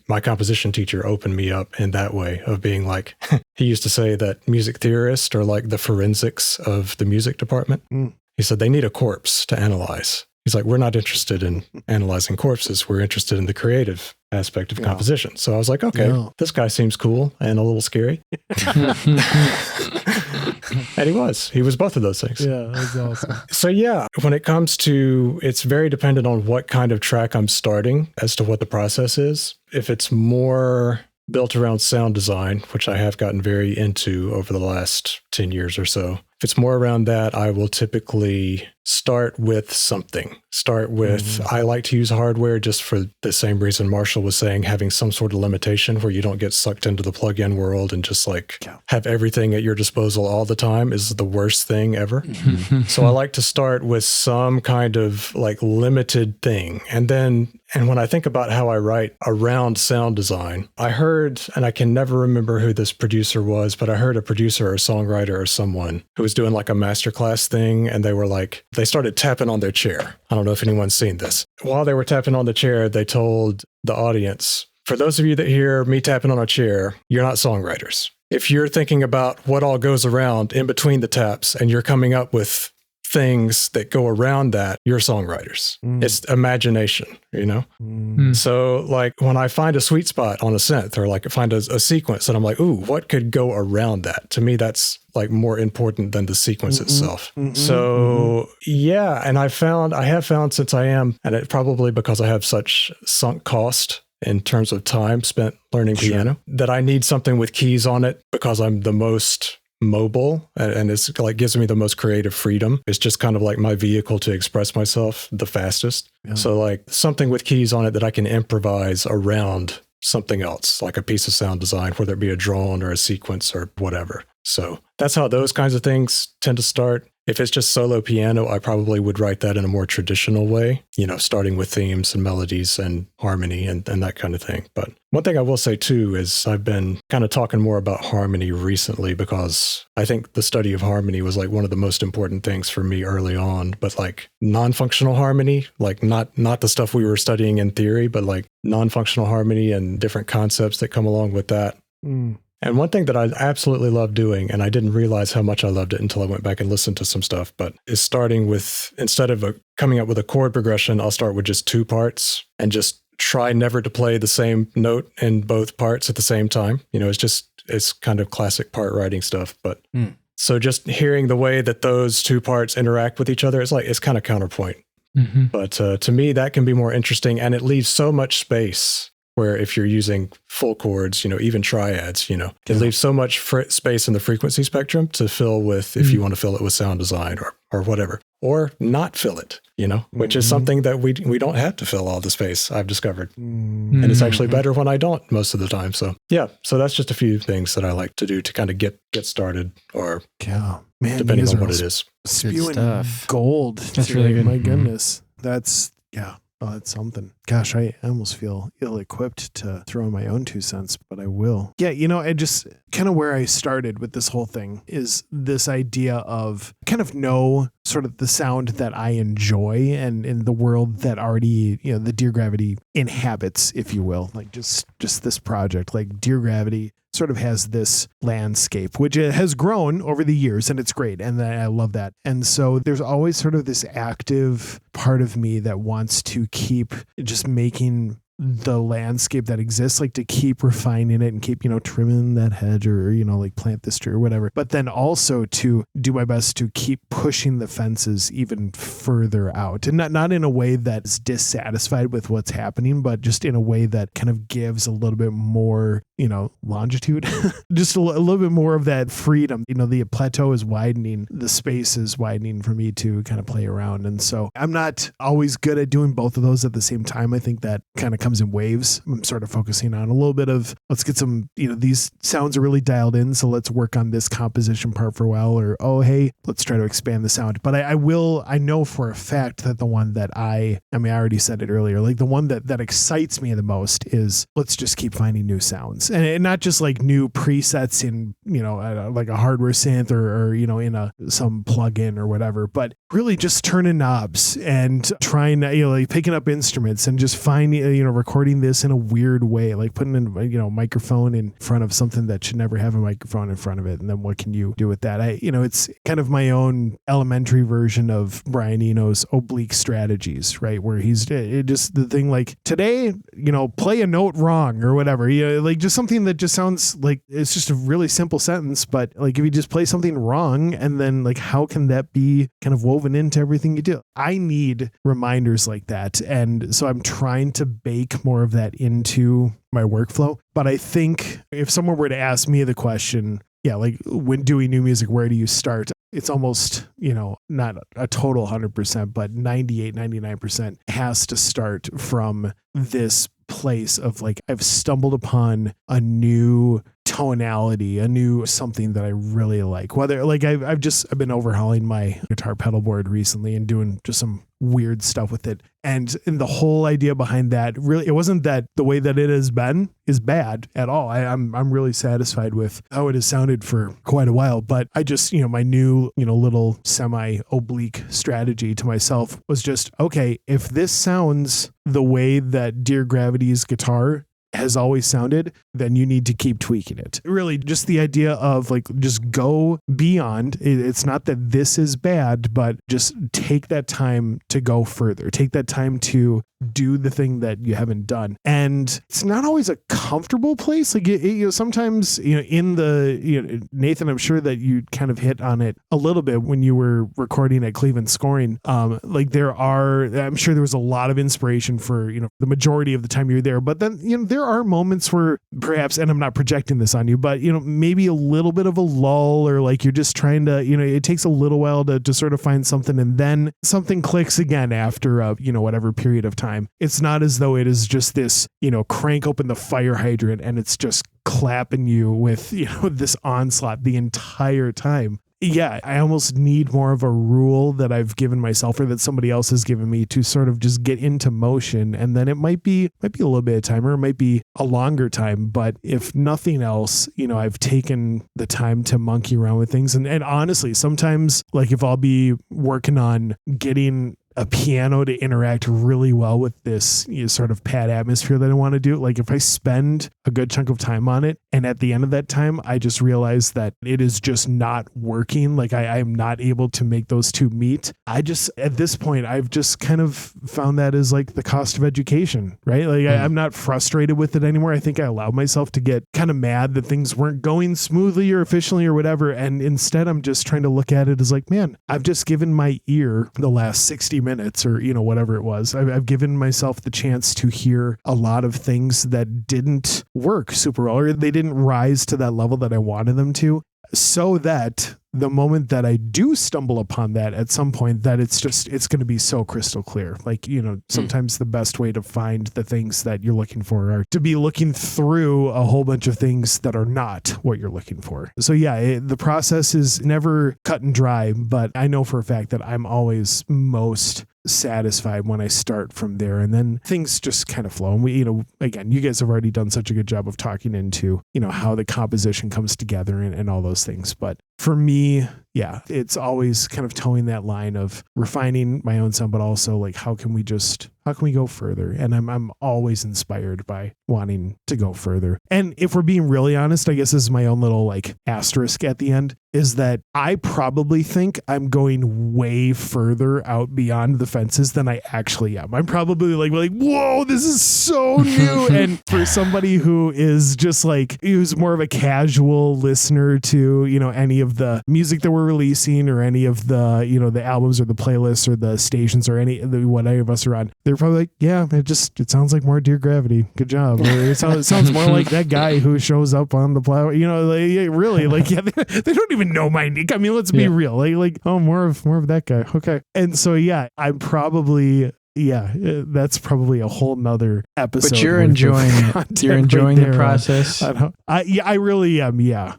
my composition teacher opened me up in that way of being like, he used to say that music theorists are like the forensics of the music department. He said they need a corpse to analyze. He's like, we're not interested in analyzing corpses. We're interested in the creative aspect of composition. So I was like, okay, this guy seems cool and a little scary. And he was both of those things. Yeah, that's awesome. So yeah, when it comes to, it's very dependent on what kind of track I'm starting as to what the process is. If it's more built around sound design, which I have gotten very into over the last 10 years or so, if it's more around that, I will typically start with something. I like to use hardware just for the same reason Marshall was saying, having some sort of limitation where you don't get sucked into the plug-in world and just like have everything at your disposal all the time is the worst thing ever. So I like to start with some kind of like limited thing. And when I think about how I write around sound design, I heard, and I can never remember who this producer was, but I heard a producer or songwriter or someone who was doing like a masterclass thing, and they started tapping on their chair. I don't know if anyone's seen this. While they were tapping on the chair, they told the audience, for those of you that hear me tapping on a chair, you're not songwriters. If you're thinking about what all goes around in between the taps and you're coming up with things that go around that, you're songwriters. It's imagination, So like when I find a sweet spot on a synth or like find a sequence and I'm like, ooh, what could go around that? To me, that's like more important than the sequence itself. So yeah, and I have found since I am, and it probably because I have such sunk cost in terms of time spent learning piano, that I need something with keys on it because I'm the most mobile and it's like gives me the most creative freedom. It's just kind of like my vehicle to express myself the fastest. So like something with keys on it that I can improvise around something else, like a piece of sound design, whether it be a drone or a sequence or whatever. So that's how those kinds of things tend to start. If it's just solo piano, I probably would write that in a more traditional way, starting with themes and melodies and harmony and that kind of thing. But one thing I will say too is I've been kind of talking more about harmony recently because I think the study of harmony was like one of the most important things for me early on. But like non-functional harmony, like not the stuff we were studying in theory, but like non-functional harmony and different concepts that come along with that. And one thing that I absolutely love doing, and I didn't realize how much I loved it until I went back and listened to some stuff, but is starting with, instead of coming up with a chord progression, I'll start with just 2 parts and just try never to play the same note in both parts at the same time. It's kind of classic part writing stuff. But so just hearing the way that those 2 parts interact with each other, it's kind of counterpoint. Mm-hmm. But to me, that can be more interesting, and it leaves so much space. Where if you're using full chords, even triads, it leaves so much space in the frequency spectrum to fill with, if you want to fill it with sound design or whatever, or not fill it, which is something that we don't have to fill all the space, I've discovered. And it's actually better when I don't most of the time. So so that's just a few things that I like to do to kind of get started, or depending on what it is. Spewing gold. That's really good. My goodness. That's that's something. Gosh, I almost feel ill-equipped to throw in my own 2 cents, but I will. Yeah, I just kind of where I started with this whole thing is this idea of kind of know sort of the sound that I enjoy and in the world that already, the Dear Gravity inhabits, if you will. Like just this project, like Dear Gravity sort of has this landscape, which it has grown over the years, and it's great. And I love that. And so there's always sort of this active part of me that wants to keep just making the landscape that exists, like to keep refining it and keep, trimming that hedge or, like plant this tree or whatever. But then also to do my best to keep pushing the fences even further out, and not in a way that's dissatisfied with what's happening, but just in a way that kind of gives a little bit more, longitude, just a little bit more of that freedom. The plateau is widening, the space is widening for me to kind of play around. And so I'm not always good at doing both of those at the same time. I think that kind of comes in waves. I'm sort of focusing on a little bit of, let's get some, these sounds are really dialed in, so let's work on this composition part for a while, or, oh, hey, let's try to expand the sound. But I know for a fact that the one that I already said it earlier, like the one that excites me the most is let's just keep finding new sounds, and not just like new presets in, like a hardware synth or in some plugin or whatever, but really just turning knobs and trying to, like picking up instruments and just finding, recording this in a weird way, like putting in, a microphone in front of something that should never have a microphone in front of it. And then what can you do with that? It's kind of my own elementary version of Brian Eno's oblique strategies, right? Where he's just the thing like today, play a note wrong or whatever, like just something that just sounds like it's just a really simple sentence. But like if you just play something wrong, and then like, how can that be kind of woven into everything you do? I need reminders like that. And so I'm trying to bake more of that into my workflow. But I think if someone were to ask me the question, like when doing new music, where do you start? It's almost, not a total 100%, but 98, 99% has to start from this place of like, I've stumbled upon a new tonality, a new something that I really like. Whether like I've been overhauling my guitar pedal board recently and doing just some weird stuff with it. And the whole idea behind that, really, it wasn't that the way that it has been is bad at all. I'm really satisfied with how it has sounded for quite a while. But I just, my new, little semi-oblique strategy to myself was just, okay, if this sounds the way that Dear Gravity's guitar has always sounded, then you need to keep tweaking it. Really, just the idea of like, just go beyond. It's not that this is bad, but just take that time to go further. Take that time to do the thing that you haven't done. And it's not always a comfortable place. Like, sometimes, in the, Nathan, I'm sure that you kind of hit on it a little bit when you were recording at Cleveland Scoring. I'm sure there was a lot of inspiration for, the majority of the time you're there. But then, there are moments where perhaps, and I'm not projecting this on you, but, maybe a little bit of a lull, or like you're just trying to, it takes a little while to sort of find something, and then something clicks again after whatever period of time. It's not as though it is just this, crank open the fire hydrant and it's just clapping you with, this onslaught the entire time. yeah, I almost need more of a rule that I've given myself or that somebody else has given me to sort of just get into motion. And then it might be a little bit of time, or it might be a longer time. But if nothing else, I've taken the time to monkey around with things. And honestly, sometimes like if I'll be working on getting a piano to interact really well with this sort of pad atmosphere that I want to do. Like if I spend a good chunk of time on it and at the end of that time, I just realize that it is just not working. Like I am not able to make those two meet. At this point, I've just kind of found that as like the cost of education, right? Like I'm not frustrated with it anymore. I think I allowed myself to get kind of mad that things weren't going smoothly or efficiently or whatever. And instead I'm just trying to look at it as like, man, I've just given my ear the last 60 minutes or, whatever it was. I've given myself the chance to hear a lot of things that didn't work super well, or they didn't rise to that level that I wanted them to, so that the moment that I do stumble upon that at some point, that it's going to be so crystal clear. Like, sometimes the best way to find the things that you're looking for are to be looking through a whole bunch of things that are not what you're looking for. So yeah, the process is never cut and dry, but I know for a fact that I'm always most satisfied when I start from there, and then things just kind of flow. And we, again, you guys have already done such a good job of talking into, how the composition comes together and all those things. But for me, yeah, it's always kind of towing that line of refining my own sound, but also like, how can we go further? And I'm always inspired by wanting to go further. And if we're being really honest, I guess this is my own little like asterisk at the end, is that I probably think I'm going way further out beyond the fences than I actually am. I'm probably like, whoa, this is so new. And for somebody who is just like, who's more of a casual listener to, any of the music that we're releasing or any of the, the albums or the playlists or the stations or what any of us are on, they're probably like, yeah, it sounds like more Dear Gravity. Good job. Or it sounds more like that guy who shows up on the plow. Really, like, yeah, they don't even know my nick. I mean, let's be real. Like, oh, more of that guy. Okay. And so, yeah, I'm probably, that's probably a whole nother episode. But you're enjoying it. You're enjoying the process. I really am. Yeah.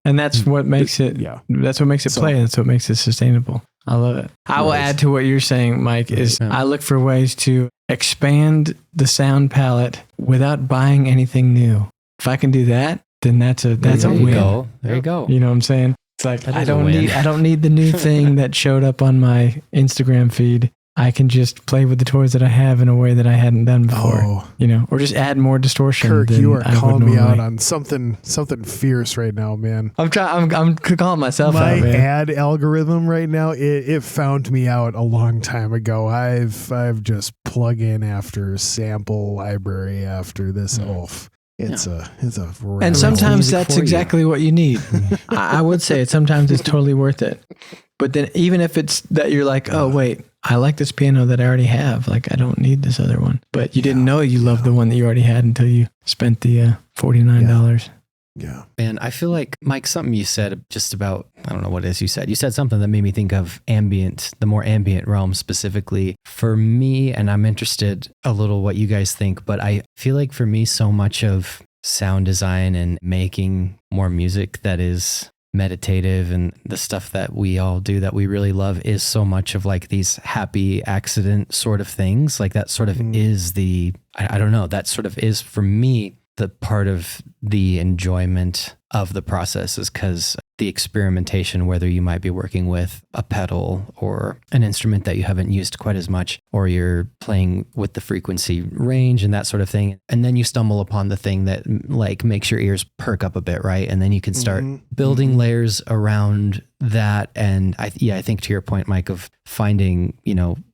And that's what makes it. Yeah. That's what makes it play. That's what makes it sustainable. I love it. I will add to what you're saying, Mike, is I look for ways to expand the sound palette without buying anything new. If I can do that, then that's a win. There you go. You know what I'm saying? It's like I don't need the new thing that showed up on my Instagram feed. I can just play with the toys that I have in a way that I hadn't done before, or just add more distortion. Kirk, you are calling me out on something fierce right now, man. I'm calling myself out, man. My ad algorithm right now, it found me out a long time ago. I've just plug in after sample library after this. It's a and sometimes that's exactly what you need. I would say sometimes it's totally worth it. But then even if it's that you're like, oh wait, I like this piano that I already have. Like I don't need this other one. But you didn't know you loved the one that you already had until you spent the $49. Yeah. And I feel like, Mike, something you said just about, I don't know what it is you said. You said something that made me think of ambient, the more ambient realm specifically for me. And I'm interested a little what you guys think, but I feel like for me, so much of sound design and making more music that is meditative and the stuff that we all do that we really love is so much of like these happy accident sort of things. Like that sort of is I don't know, that sort of is for me the part of the enjoyment of the process, is because the experimentation, whether you might be working with a pedal or an instrument that you haven't used quite as much, or you're playing with the frequency range and that sort of thing. And then you stumble upon the thing that like makes your ears perk up a bit, right? And then you can start building layers around that. And I think to your point, Mike, of finding,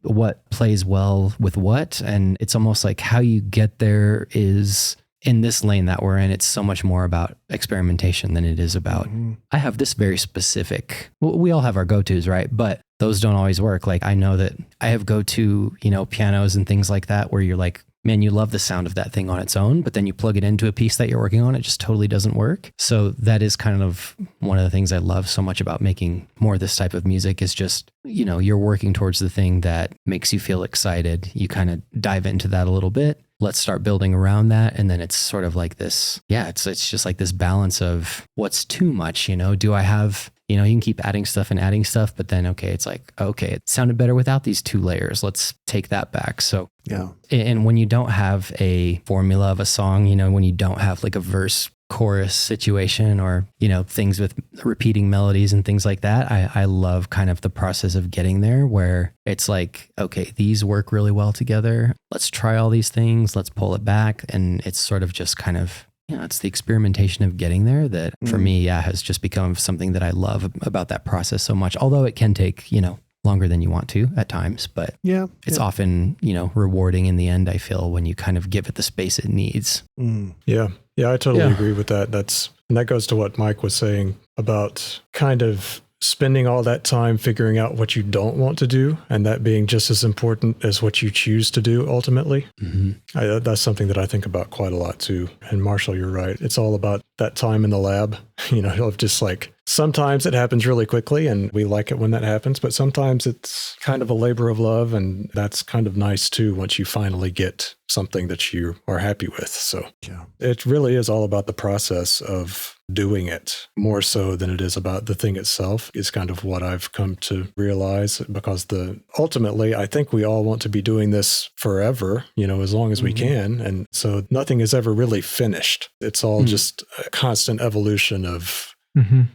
what plays well with what. And it's almost like how you get there is, in this lane that we're in, it's so much more about experimentation than it is about, I have this very specific, we all have our go-tos, right? But those don't always work. Like I know that I have go-to, pianos and things like that where you're like, man, you love the sound of that thing on its own, but then you plug it into a piece that you're working on, it just totally doesn't work. So that is kind of one of the things I love so much about making more of this type of music is just, you're working towards the thing that makes you feel excited. You kind of dive into that a little bit. Let's start building around that. And then it's sort of like this, it's just like this balance of what's too much, do I have you know, you can keep adding stuff, but then, okay, it's like, okay, it sounded better without these 2 layers. Let's take that back. So, Yeah. And when you don't have a formula of a song, you know, when you don't have like a verse chorus situation or, you know, things with repeating melodies and things like that, I love kind of the process of getting there where it's like, okay, these work really well together. Let's try all these things. Let's pull it back. And it's sort of just kind of, you know, it's the experimentation of getting there that for me, has just become something that I love about that process so much. Although it can take, you know, longer than you want to at times, but it's often, you know, rewarding in the end, I feel, when you kind of give it the space it needs. Yeah, I totally agree with that. And that goes to what Mike was saying about kind of spending all that time figuring out what you don't want to do, and that being just as important as what you choose to do ultimately. That's something that I think about quite a lot too. And Marshall, you're right. It's all about that time in the lab, you know, of just like, sometimes it happens really quickly and we like it when that happens, but sometimes it's kind of a labor of love, and that's kind of nice too once you finally get something that you are happy with. So it really is all about the process of doing it more so than it is about the thing itself, is kind of what I've come to realize, because ultimately I think we all want to be doing this forever, you know, as long as we can. And so nothing is ever really finished. It's all just a constant evolution of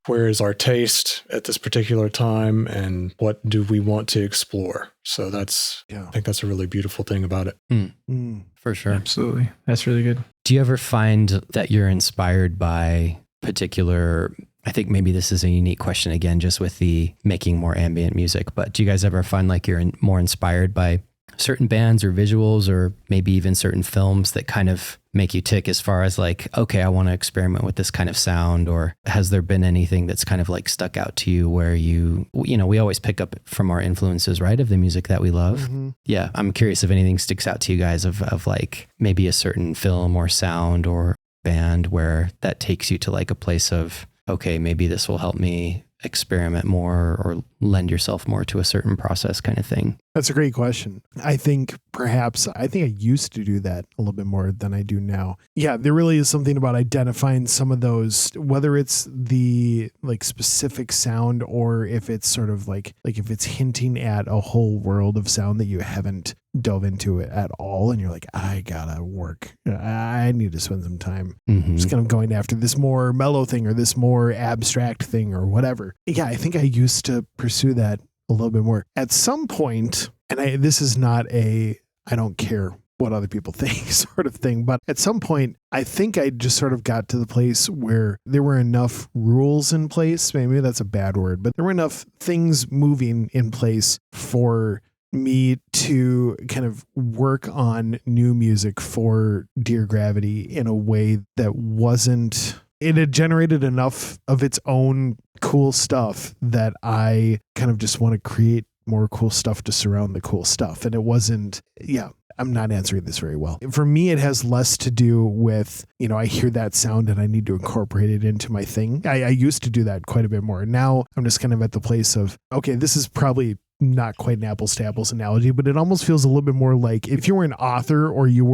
where is our taste at this particular time and what do we want to explore. So I think that's a really beautiful thing about it. For sure. Absolutely. That's really good. Do you ever find that you're inspired by particular, I think maybe this is a unique question again, just with the making more ambient music, but do you guys ever find like you're more inspired by certain bands or visuals or maybe even certain films that kind of make you tick as far as like, okay, I want to experiment with this kind of sound? Or has there been anything that's kind of like stuck out to you where you know, we always pick up from our influences, right? Of the music that we love. Yeah. I'm curious if anything sticks out to you guys of like maybe a certain film or sound or band where that takes you to like a place of, okay, maybe this will help me experiment more or lend yourself more to a certain process kind of thing. That's a great question. I think I used to do that a little bit more than I do now. Yeah, there really is something about identifying some of those, whether it's the like specific sound or if it's sort of like if it's hinting at a whole world of sound that you haven't dove into it at all. And you're like, I gotta work. I need to spend some time just kind of going after this more mellow thing or this more abstract thing or whatever. Yeah, I think I used to pursue that a little bit more. At some point, and this is not I don't care what other people think sort of thing, but at some point, I think I just sort of got to the place where there were enough rules in place. Maybe that's a bad word, but there were enough things moving in place for me to kind of work on new music for Dear Gravity in a way that it had generated enough of its own cool stuff that I kind of just want to create more cool stuff to surround the cool stuff. And it wasn't, I'm not answering this very well. For me, it has less to do with, you know, I hear that sound and I need to incorporate it into my thing. I used to do that quite a bit more. Now I'm just kind of at the place of, okay, this is probably not quite an apples to apples analogy, but it almost feels a little bit more like if you were an author or you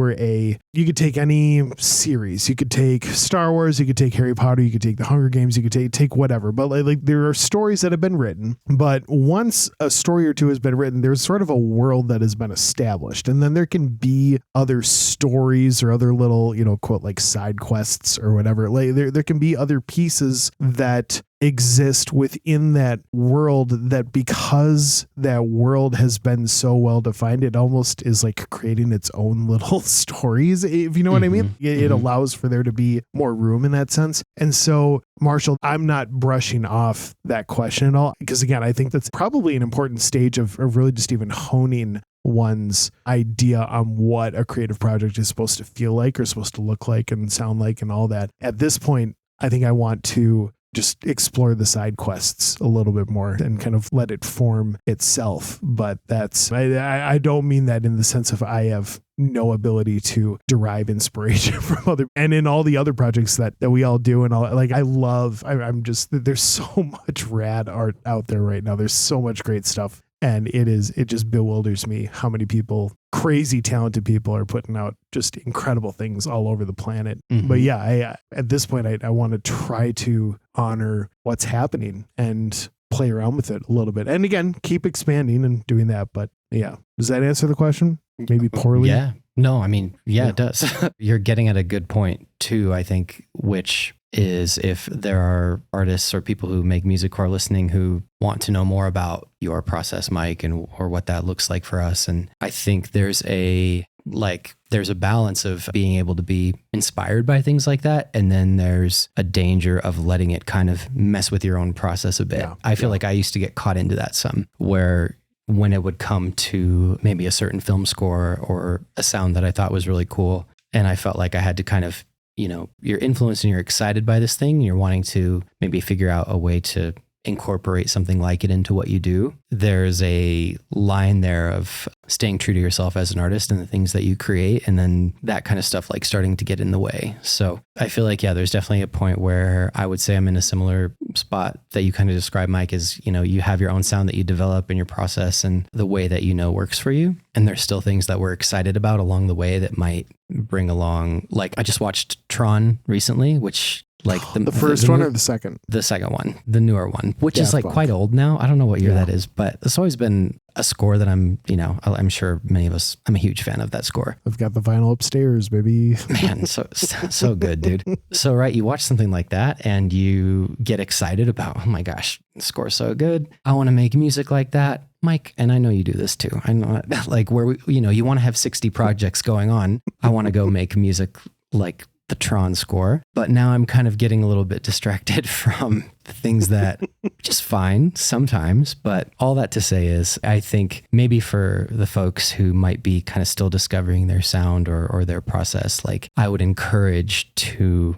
could take any series, you could take Star Wars, you could take Harry Potter, you could take the Hunger Games, you could take whatever, but like there are stories that have been written, but once a story or two has been written, there's sort of a world that has been established. And then there can be other stories or other little, you know, quote, like side quests or whatever. Like there can be other pieces that exist within that world that, because that world has been so well defined, it almost is like creating its own little stories, if you know what I mean. It allows for there to be more room in that sense. And so, Marshall, I'm not brushing off that question at all, because again, I think that's probably an important stage of really just even honing one's idea on what a creative project is supposed to feel like or supposed to look like and sound like and all that. At this point, I think I want to just explore the side quests a little bit more and kind of let it form itself. But I don't mean that in the sense of I have no ability to derive inspiration from other, and in all the other projects that we all do and all, like I'm just, there's so much rad art out there right now. There's so much great stuff And it just bewilders me how many people, crazy talented people, are putting out just incredible things all over the planet. Mhm. But yeah, at this point, I want to try to honor what's happening and play around with it a little bit. And again, keep expanding and doing that. But yeah, does that answer the question? Maybe poorly? Yeah. No, I mean, yeah, it does. You're getting at a good point too, I think, which is if there are artists or people who make music who are listening who want to know more about your process, Mike, and or what that looks like for us. And I think there's a balance of being able to be inspired by things like that. And then there's a danger of letting it kind of mess with your own process a bit. Yeah. I feel like I used to get caught into that some, where when it would come to maybe a certain film score or a sound that I thought was really cool, and I felt like I had to kind of, you're influenced and you're excited by this thing, and you're wanting to maybe figure out a way to incorporate something like it into what you do. There's a line there of staying true to yourself as an artist and the things that you create, and then that kind of stuff like starting to get in the way. So I feel like, yeah, there's definitely a point where I would say I'm in a similar spot that you kind of described, Mike, is, you have your own sound that you develop in your process and the way that works for you. And there's still things that we're excited about along the way that might bring along, like I just watched Tron recently, which like the first one or the second? The second one, the newer one, which is like Funk. quite old now. I don't know what year that is, but it's always been a score that I'm sure many of us, I'm a huge fan of that score. I've got the vinyl upstairs, baby. Man, so good, dude. So, right, you watch something like that and you get excited about, oh my gosh, the score's so good. I want to make music like that. Mike, and I know you do this too. I know, like where you want to have 60 projects going on. I want to go make music like the Tron score, but now I'm kind of getting a little bit distracted from the things that just fine sometimes. But all that to say is, I think maybe for the folks who might be kind of still discovering their sound or their process, like I would encourage to,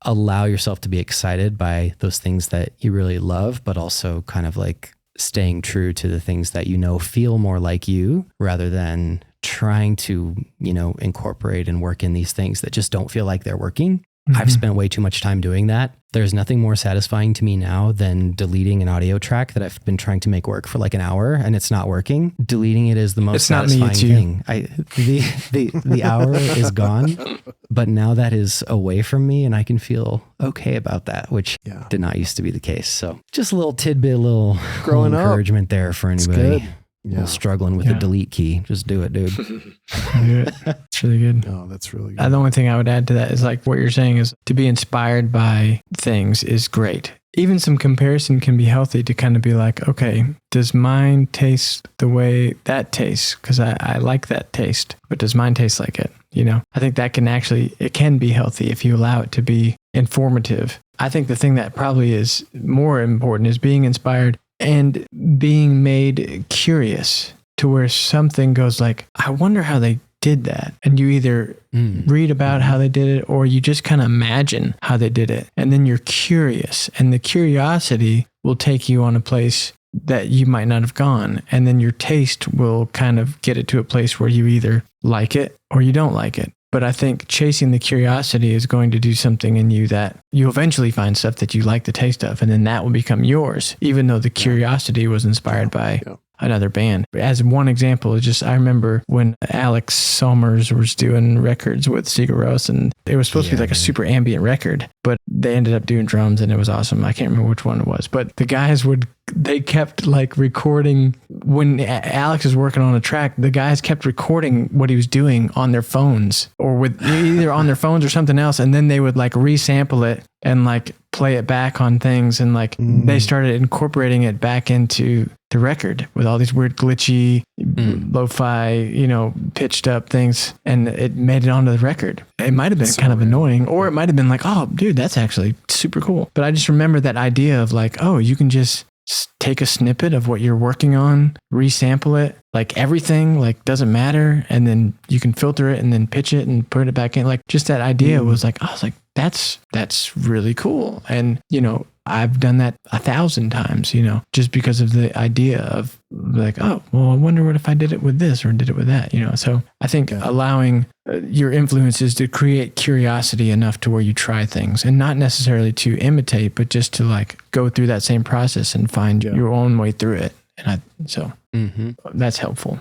allow yourself to be excited by those things that you really love, but also kind of like staying true to the things that feel more like you, rather than trying to, incorporate and work in these things that just don't feel like they're working. Mm-hmm. I've spent way too much time doing that. There's nothing more satisfying to me now than deleting an audio track that I've been trying to make work for like an hour and it's not working. Deleting it is the most satisfying thing. The hour is gone, but now that is away from me and I can feel okay about that, which did not used to be the case. So just a little tidbit, little encouragement there for anybody. Struggling with the delete key. Just do it, dude. It's really good. Oh, that's really good. The only thing I would add to that is like what you're saying is to be inspired by things is great. Even some comparison can be healthy to kind of be like, okay, does mine taste the way that tastes? Because I like that taste, but does mine taste like it? I think that it can be healthy if you allow it to be informative. I think the thing that probably is more important is being inspired and being made curious to where something goes like, I wonder how they did that. And you either read about how they did it or you just kind of imagine how they did it. And then you're curious. And the curiosity will take you on a place that you might not have gone. And then your taste will kind of get it to a place where you either like it or you don't like it. But I think chasing the curiosity is going to do something in you that you eventually find stuff that you like the taste of, and then that will become yours, even though the curiosity was inspired by another band. As one example, I remember when Alex Somers was doing records with Sigur Rós, and it was supposed to be like a super ambient record, but they ended up doing drums and it was awesome. I can't remember which one it was, but the guys they kept like recording when Alex is working on a track. The guys kept recording what he was doing on their phones or with either on their phones or something else. And then they would like resample it and like play it back on things. And like they started incorporating it back into the record with all these weird glitchy lo-fi, pitched up things. And it made it onto the record. It might've been kind of annoying, or it might've been like, oh dude, that's actually super cool. But I just remember that idea of like, oh, you can just take a snippet of what you're working on, resample it, like everything, like doesn't matter. And then you can filter it and then pitch it and put it back in. Like just that idea was like, I was like, that's really cool. And, I've done that 1,000 times, just because of the idea of like, oh, well, I wonder what if I did it with this or did it with that, So I think allowing your influences to create curiosity enough to where you try things and not necessarily to imitate, but just to like go through that same process and find your own way through it. So that's helpful.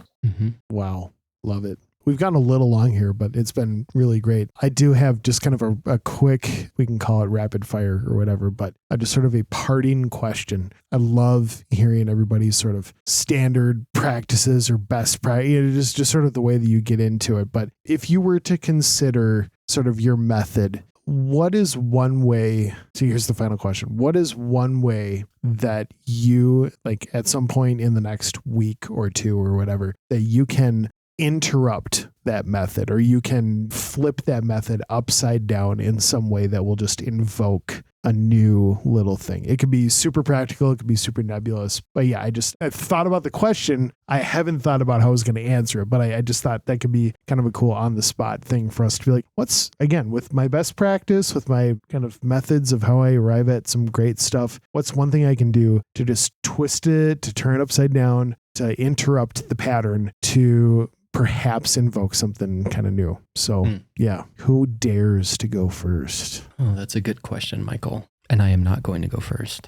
Wow. Love it. We've gotten a little long here, but it's been really great. I do have just kind of a quick, we can call it rapid fire or whatever, but just sort of a parting question. I love hearing everybody's sort of standard practices or best practice, just sort of the way that you get into it. But if you were to consider sort of your method, what is one way? So here's the final question. What is one way that you, like at some point in the next week or two or whatever, that you can interrupt that method, or you can flip that method upside down in some way that will just invoke a new little thing? It could be super practical. It could be super nebulous. But yeah, I've thought about the question. I haven't thought about how I was going to answer it, but I just thought that could be kind of a cool on the spot thing for us to be like, what's, again, with my best practice, with my kind of methods of how I arrive at some great stuff, what's one thing I can do to just twist it, to turn it upside down, to interrupt the pattern, to perhaps invoke something kind of new. So yeah, who dares to go first? Oh, that's a good question, Michael. And I am not going to go first.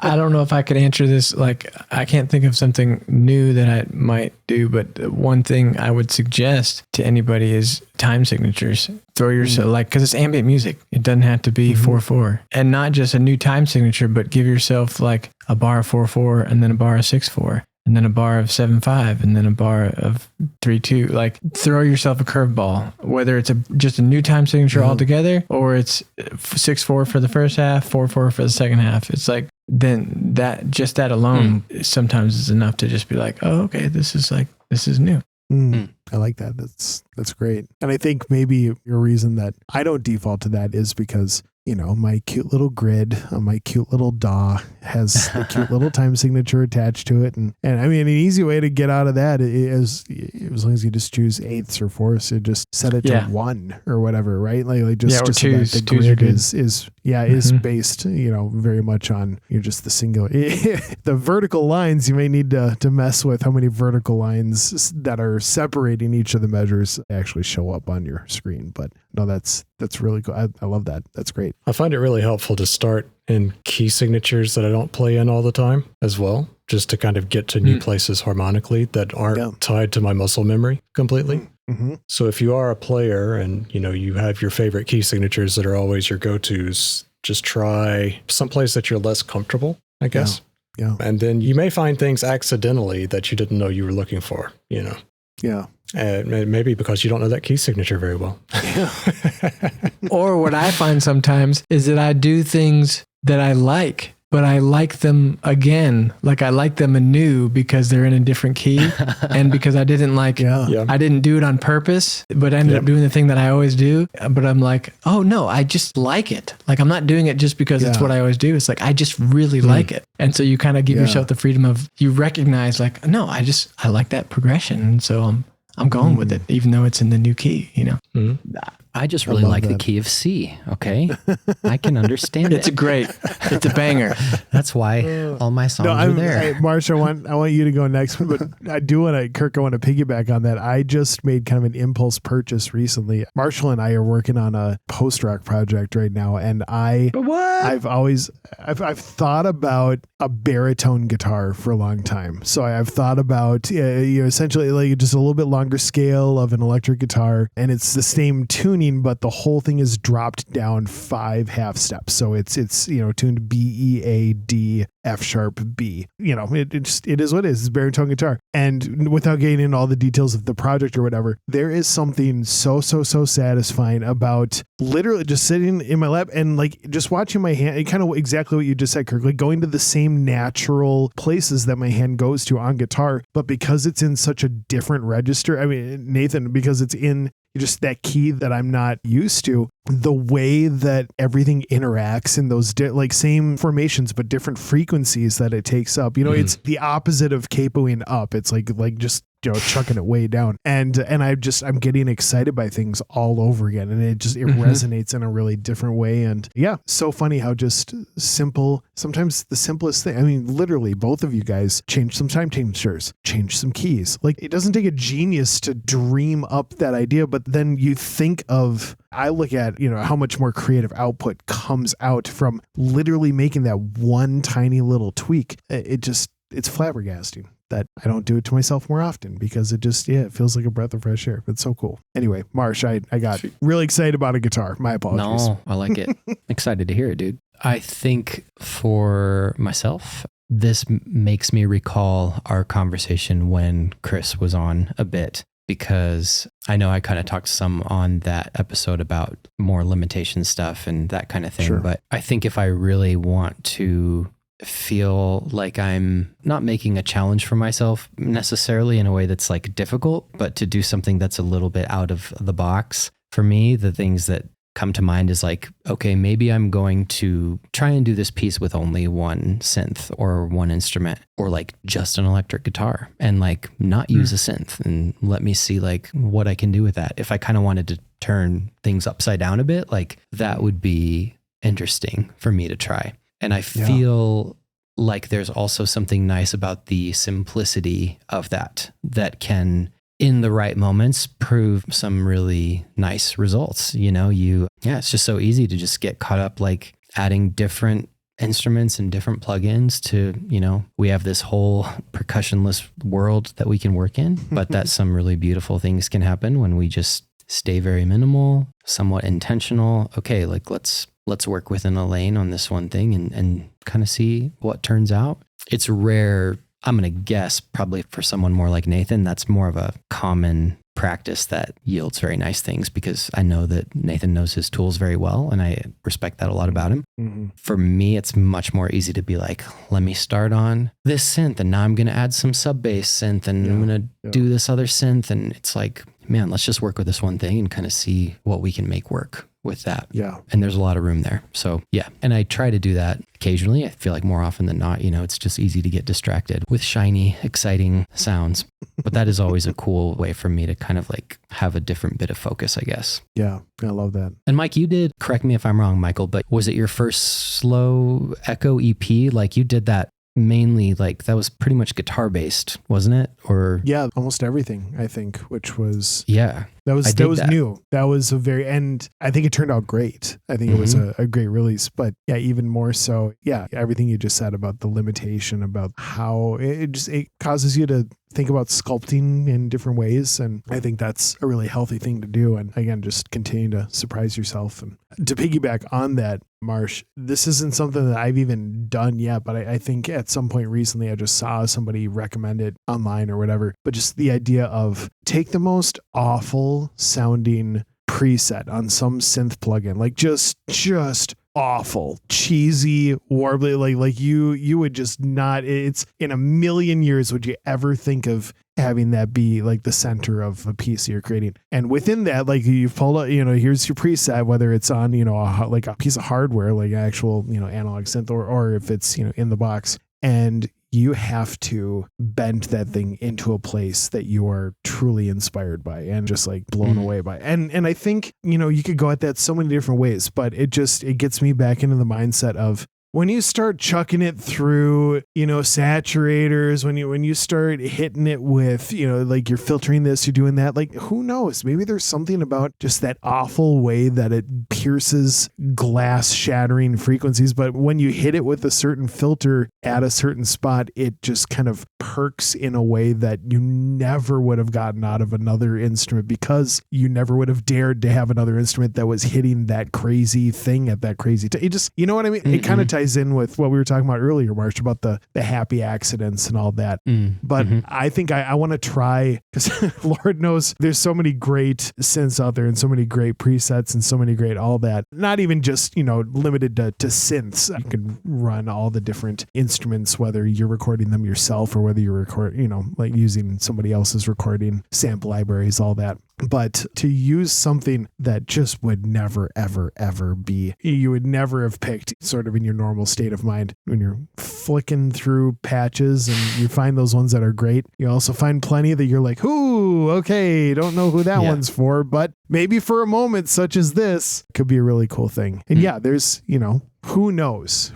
I don't know if I could answer this. Like, I can't think of something new that I might do, but one thing I would suggest to anybody is time signatures. Throw yourself, like, because it's ambient music. It doesn't have to be 4/4. And not just a new time signature, but give yourself like a bar of 4/4 and then a bar of 6/4. And then a bar of 7/5, and then a bar of 3/2. Like, throw yourself a curveball, whether it's just a new time signature altogether, or it's 6/4 for the first half, 4/4 for the second half. It's like, then that alone sometimes is enough to just be like, oh, okay, this is new. I like that. That's great. And I think maybe your reason that I don't default to that is because, you know, my cute little grid on my cute little DAW has a cute little time signature attached to it. And I mean, an easy way to get out of that is, as long as you just choose eighths or fourths, you just set it to 1 or whatever, right? Like just twos. So that the grid is based, you know, very much on just the singular. The vertical lines, you may need to mess with how many vertical lines that are separating each of the measures actually show up on your screen. But no, that's really cool. I love that. That's great. I find it really helpful to start in key signatures that I don't play in all the time as well, just to kind of get to new places harmonically that aren't tied to my muscle memory completely. So if you are a player and, you know, you have your favorite key signatures that are always your go-tos, just try someplace that you're less comfortable, I guess. Yeah. And then you may find things accidentally that you didn't know you were looking for, you know. Yeah. Maybe because you don't know that key signature very well. Or what I find sometimes is that I do things that I like, but I like them again. Like, I like them anew because they're in a different key, and because I didn't I didn't do it on purpose, but I ended up doing the thing that I always do. But I'm like, oh no, I just like it. Like, I'm not doing it just because it's what I always do. It's like, I just really like it. And so you kind of give yourself the freedom of, you recognize like, no, I like that progression. And so I'm going with it, even though it's in the new key, you know? I just really like the key of C. Okay. I can understand it. It's a banger. That's why all my songs are there. Hey, Marsh, I want you to go next, but I want to piggyback on that. I just made kind of an impulse purchase recently. Marshall and I are working on a post-rock project right now. And I've thought about a baritone guitar for a long time. So I've thought about, essentially like just a little bit longer scale of an electric guitar, and it's the same tuning, but the whole thing is dropped down 5 half steps. So it's tuned B, E, A, D, F sharp, B. You know, it is what it is. It's baritone guitar. And without getting into all the details of the project or whatever, there is something so satisfying about literally just sitting in my lap and like just watching my hand, kind of exactly what you just said, Kirk, like going to the same natural places that my hand goes to on guitar, but because it's in such a different register, I mean, Nathan, because it's in just that key that I'm not used to, the way that everything interacts in those like same formations but different frequencies that it takes up, it's the opposite of capoing up. It's like just chucking it way down. And I'm getting excited by things all over again. And it resonates in a really different way. And yeah, so funny how just simple, sometimes the simplest thing. I mean, literally both of you guys changed some time temperatures, changed some keys. Like it doesn't take a genius to dream up that idea, but then you think of, I look at, how much more creative output comes out from literally making that one tiny little tweak. It's flabbergasting that I don't do it to myself more often because it feels like a breath of fresh air. It's so cool. Anyway, Marsh, I got really excited about a guitar. My apologies. No, I like it. Excited to hear it, dude. I think for myself, this makes me recall our conversation when Chris was on a bit, because I know I kind of talked some on that episode about more limitation stuff and that kind of thing. Sure. But I think if I really want to feel like I'm not making a challenge for myself necessarily in a way that's like difficult, but to do something that's a little bit out of the box, for me, the things that come to mind is like, okay, maybe I'm going to try and do this piece with only one synth or one instrument, or like just an electric guitar and like not use a synth, and let me see like what I can do with that. If I kind of wanted to turn things upside down a bit, like that would be interesting for me to try. And I feel like there's also something nice about the simplicity of that can, in the right moments, prove some really nice results. It's just so easy to just get caught up like adding different instruments and different plugins to, we have this whole percussionless world that we can work in, but that some really beautiful things can happen when we just stay very minimal, somewhat intentional. Okay, like let's work within a lane on this one thing and kind of see what turns out. It's rare. I'm going to guess probably for someone more like Nathan, that's more of a common practice that yields very nice things, because I know that Nathan knows his tools very well and I respect that a lot about him. Mm-hmm. For me, it's much more easy to be like, let me start on this synth and now I'm going to add some sub bass synth and I'm going to do this other synth. And it's like, man, let's just work with this one thing and kind of see what we can make work with that. Yeah. And there's a lot of room there. So yeah. And I try to do that occasionally. I feel like more often than not, it's just easy to get distracted with shiny, exciting sounds. But that is always a cool way for me to kind of like have a different bit of focus, I guess. Yeah. I love that. And Mike, you did, correct me if I'm wrong, Michael, but was it your first slow echo EP? Like you did that mainly, like that was pretty much guitar based, wasn't it? Or yeah, almost everything, I think, which was that was new. That was and I think it turned out great. I think it was a great release, but yeah, even more so. Yeah. Everything you just said about the limitation, about how it causes you to think about sculpting in different ways. And I think that's a really healthy thing to do. And again, just continue to surprise yourself. And to piggyback on that, Marsh, this isn't something that I've even done yet, but I think at some point recently, I just saw somebody recommend it online or whatever, but just the idea of take the most awful sounding preset on some synth plugin, like just awful, cheesy, warbly, like you would just not, it's in a million years would you ever think of having that be like the center of a piece you're creating. And within that, like you pull out, here's your preset, whether it's on, like a piece of hardware, like actual, analog synth, or if it's, in the box, and you have to bend that thing into a place that you are truly inspired by and just like blown away by. And I think, you could go at that so many different ways, but it gets me back into the mindset of when you start chucking it through, saturators, when you start hitting it with, like you're filtering this, you're doing that, like, who knows? Maybe there's something about just that awful way that it pierces glass shattering frequencies. But when you hit it with a certain filter at a certain spot, it just kind of perks in a way that you never would have gotten out of another instrument, because you never would have dared to have another instrument that was hitting that crazy thing at that crazy time. It just, you know what I mean? It kind of ties in with what we were talking about earlier, Marsh, about the happy accidents and all that. But I think I want to try, because Lord knows there's so many great synths out there and so many great presets and so many great all that. Not even just, limited to synths. You can run all the different instruments, whether you're recording them yourself or whether you're like using somebody else's recording, sample libraries, all that. But to use something that just would never, ever, ever be, you would never have picked sort of in your normal state of mind when you're flicking through patches and you find those ones that are great. You also find plenty that you're like, ooh, okay, don't know who that one's for, but maybe for a moment such as this could be a really cool thing. And there's, who knows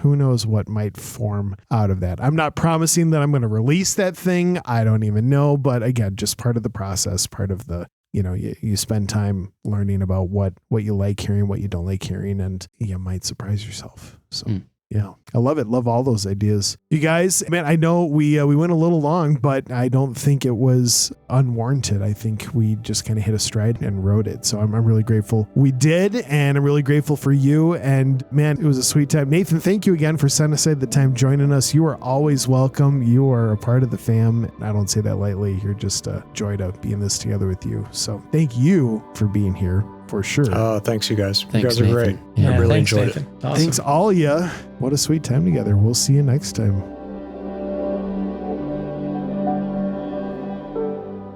what might form out of that. I'm not promising that I'm going to release that thing. I don't even know. But again, just part of the process, part of the, you spend time learning about what you like hearing, what you don't like hearing, and you might surprise yourself. So. Yeah, I love it. Love all those ideas. You guys, man, I know we went a little long, but I don't think it was unwarranted. I think we just kind of hit a stride and wrote it. So I'm really grateful we did, and I'm really grateful for you. And man, it was a sweet time. Nathan, thank you again for setting aside the time joining us. You are always welcome. You are a part of the fam. I don't say that lightly. You're just a joy to be in this together with you. So thank you for being here. For sure. Thanks, you guys. Thanks, you guys are Nathan. great. Yeah, I really thanks, enjoyed Nathan. it. Awesome. Thanks all ya. What a sweet time together. We'll see you next time.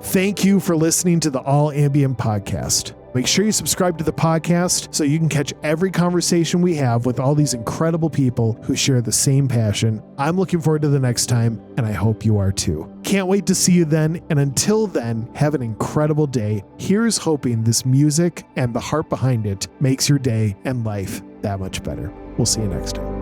Thank you for listening to the All Ambient podcast. Make sure you subscribe to the podcast so you can catch every conversation we have with all these incredible people who share the same passion. I'm looking forward to the next time, and I hope you are too. Can't wait to see you then, and until then, have an incredible day. Here's hoping this music and the heart behind it makes your day and life that much better. We'll see you next time.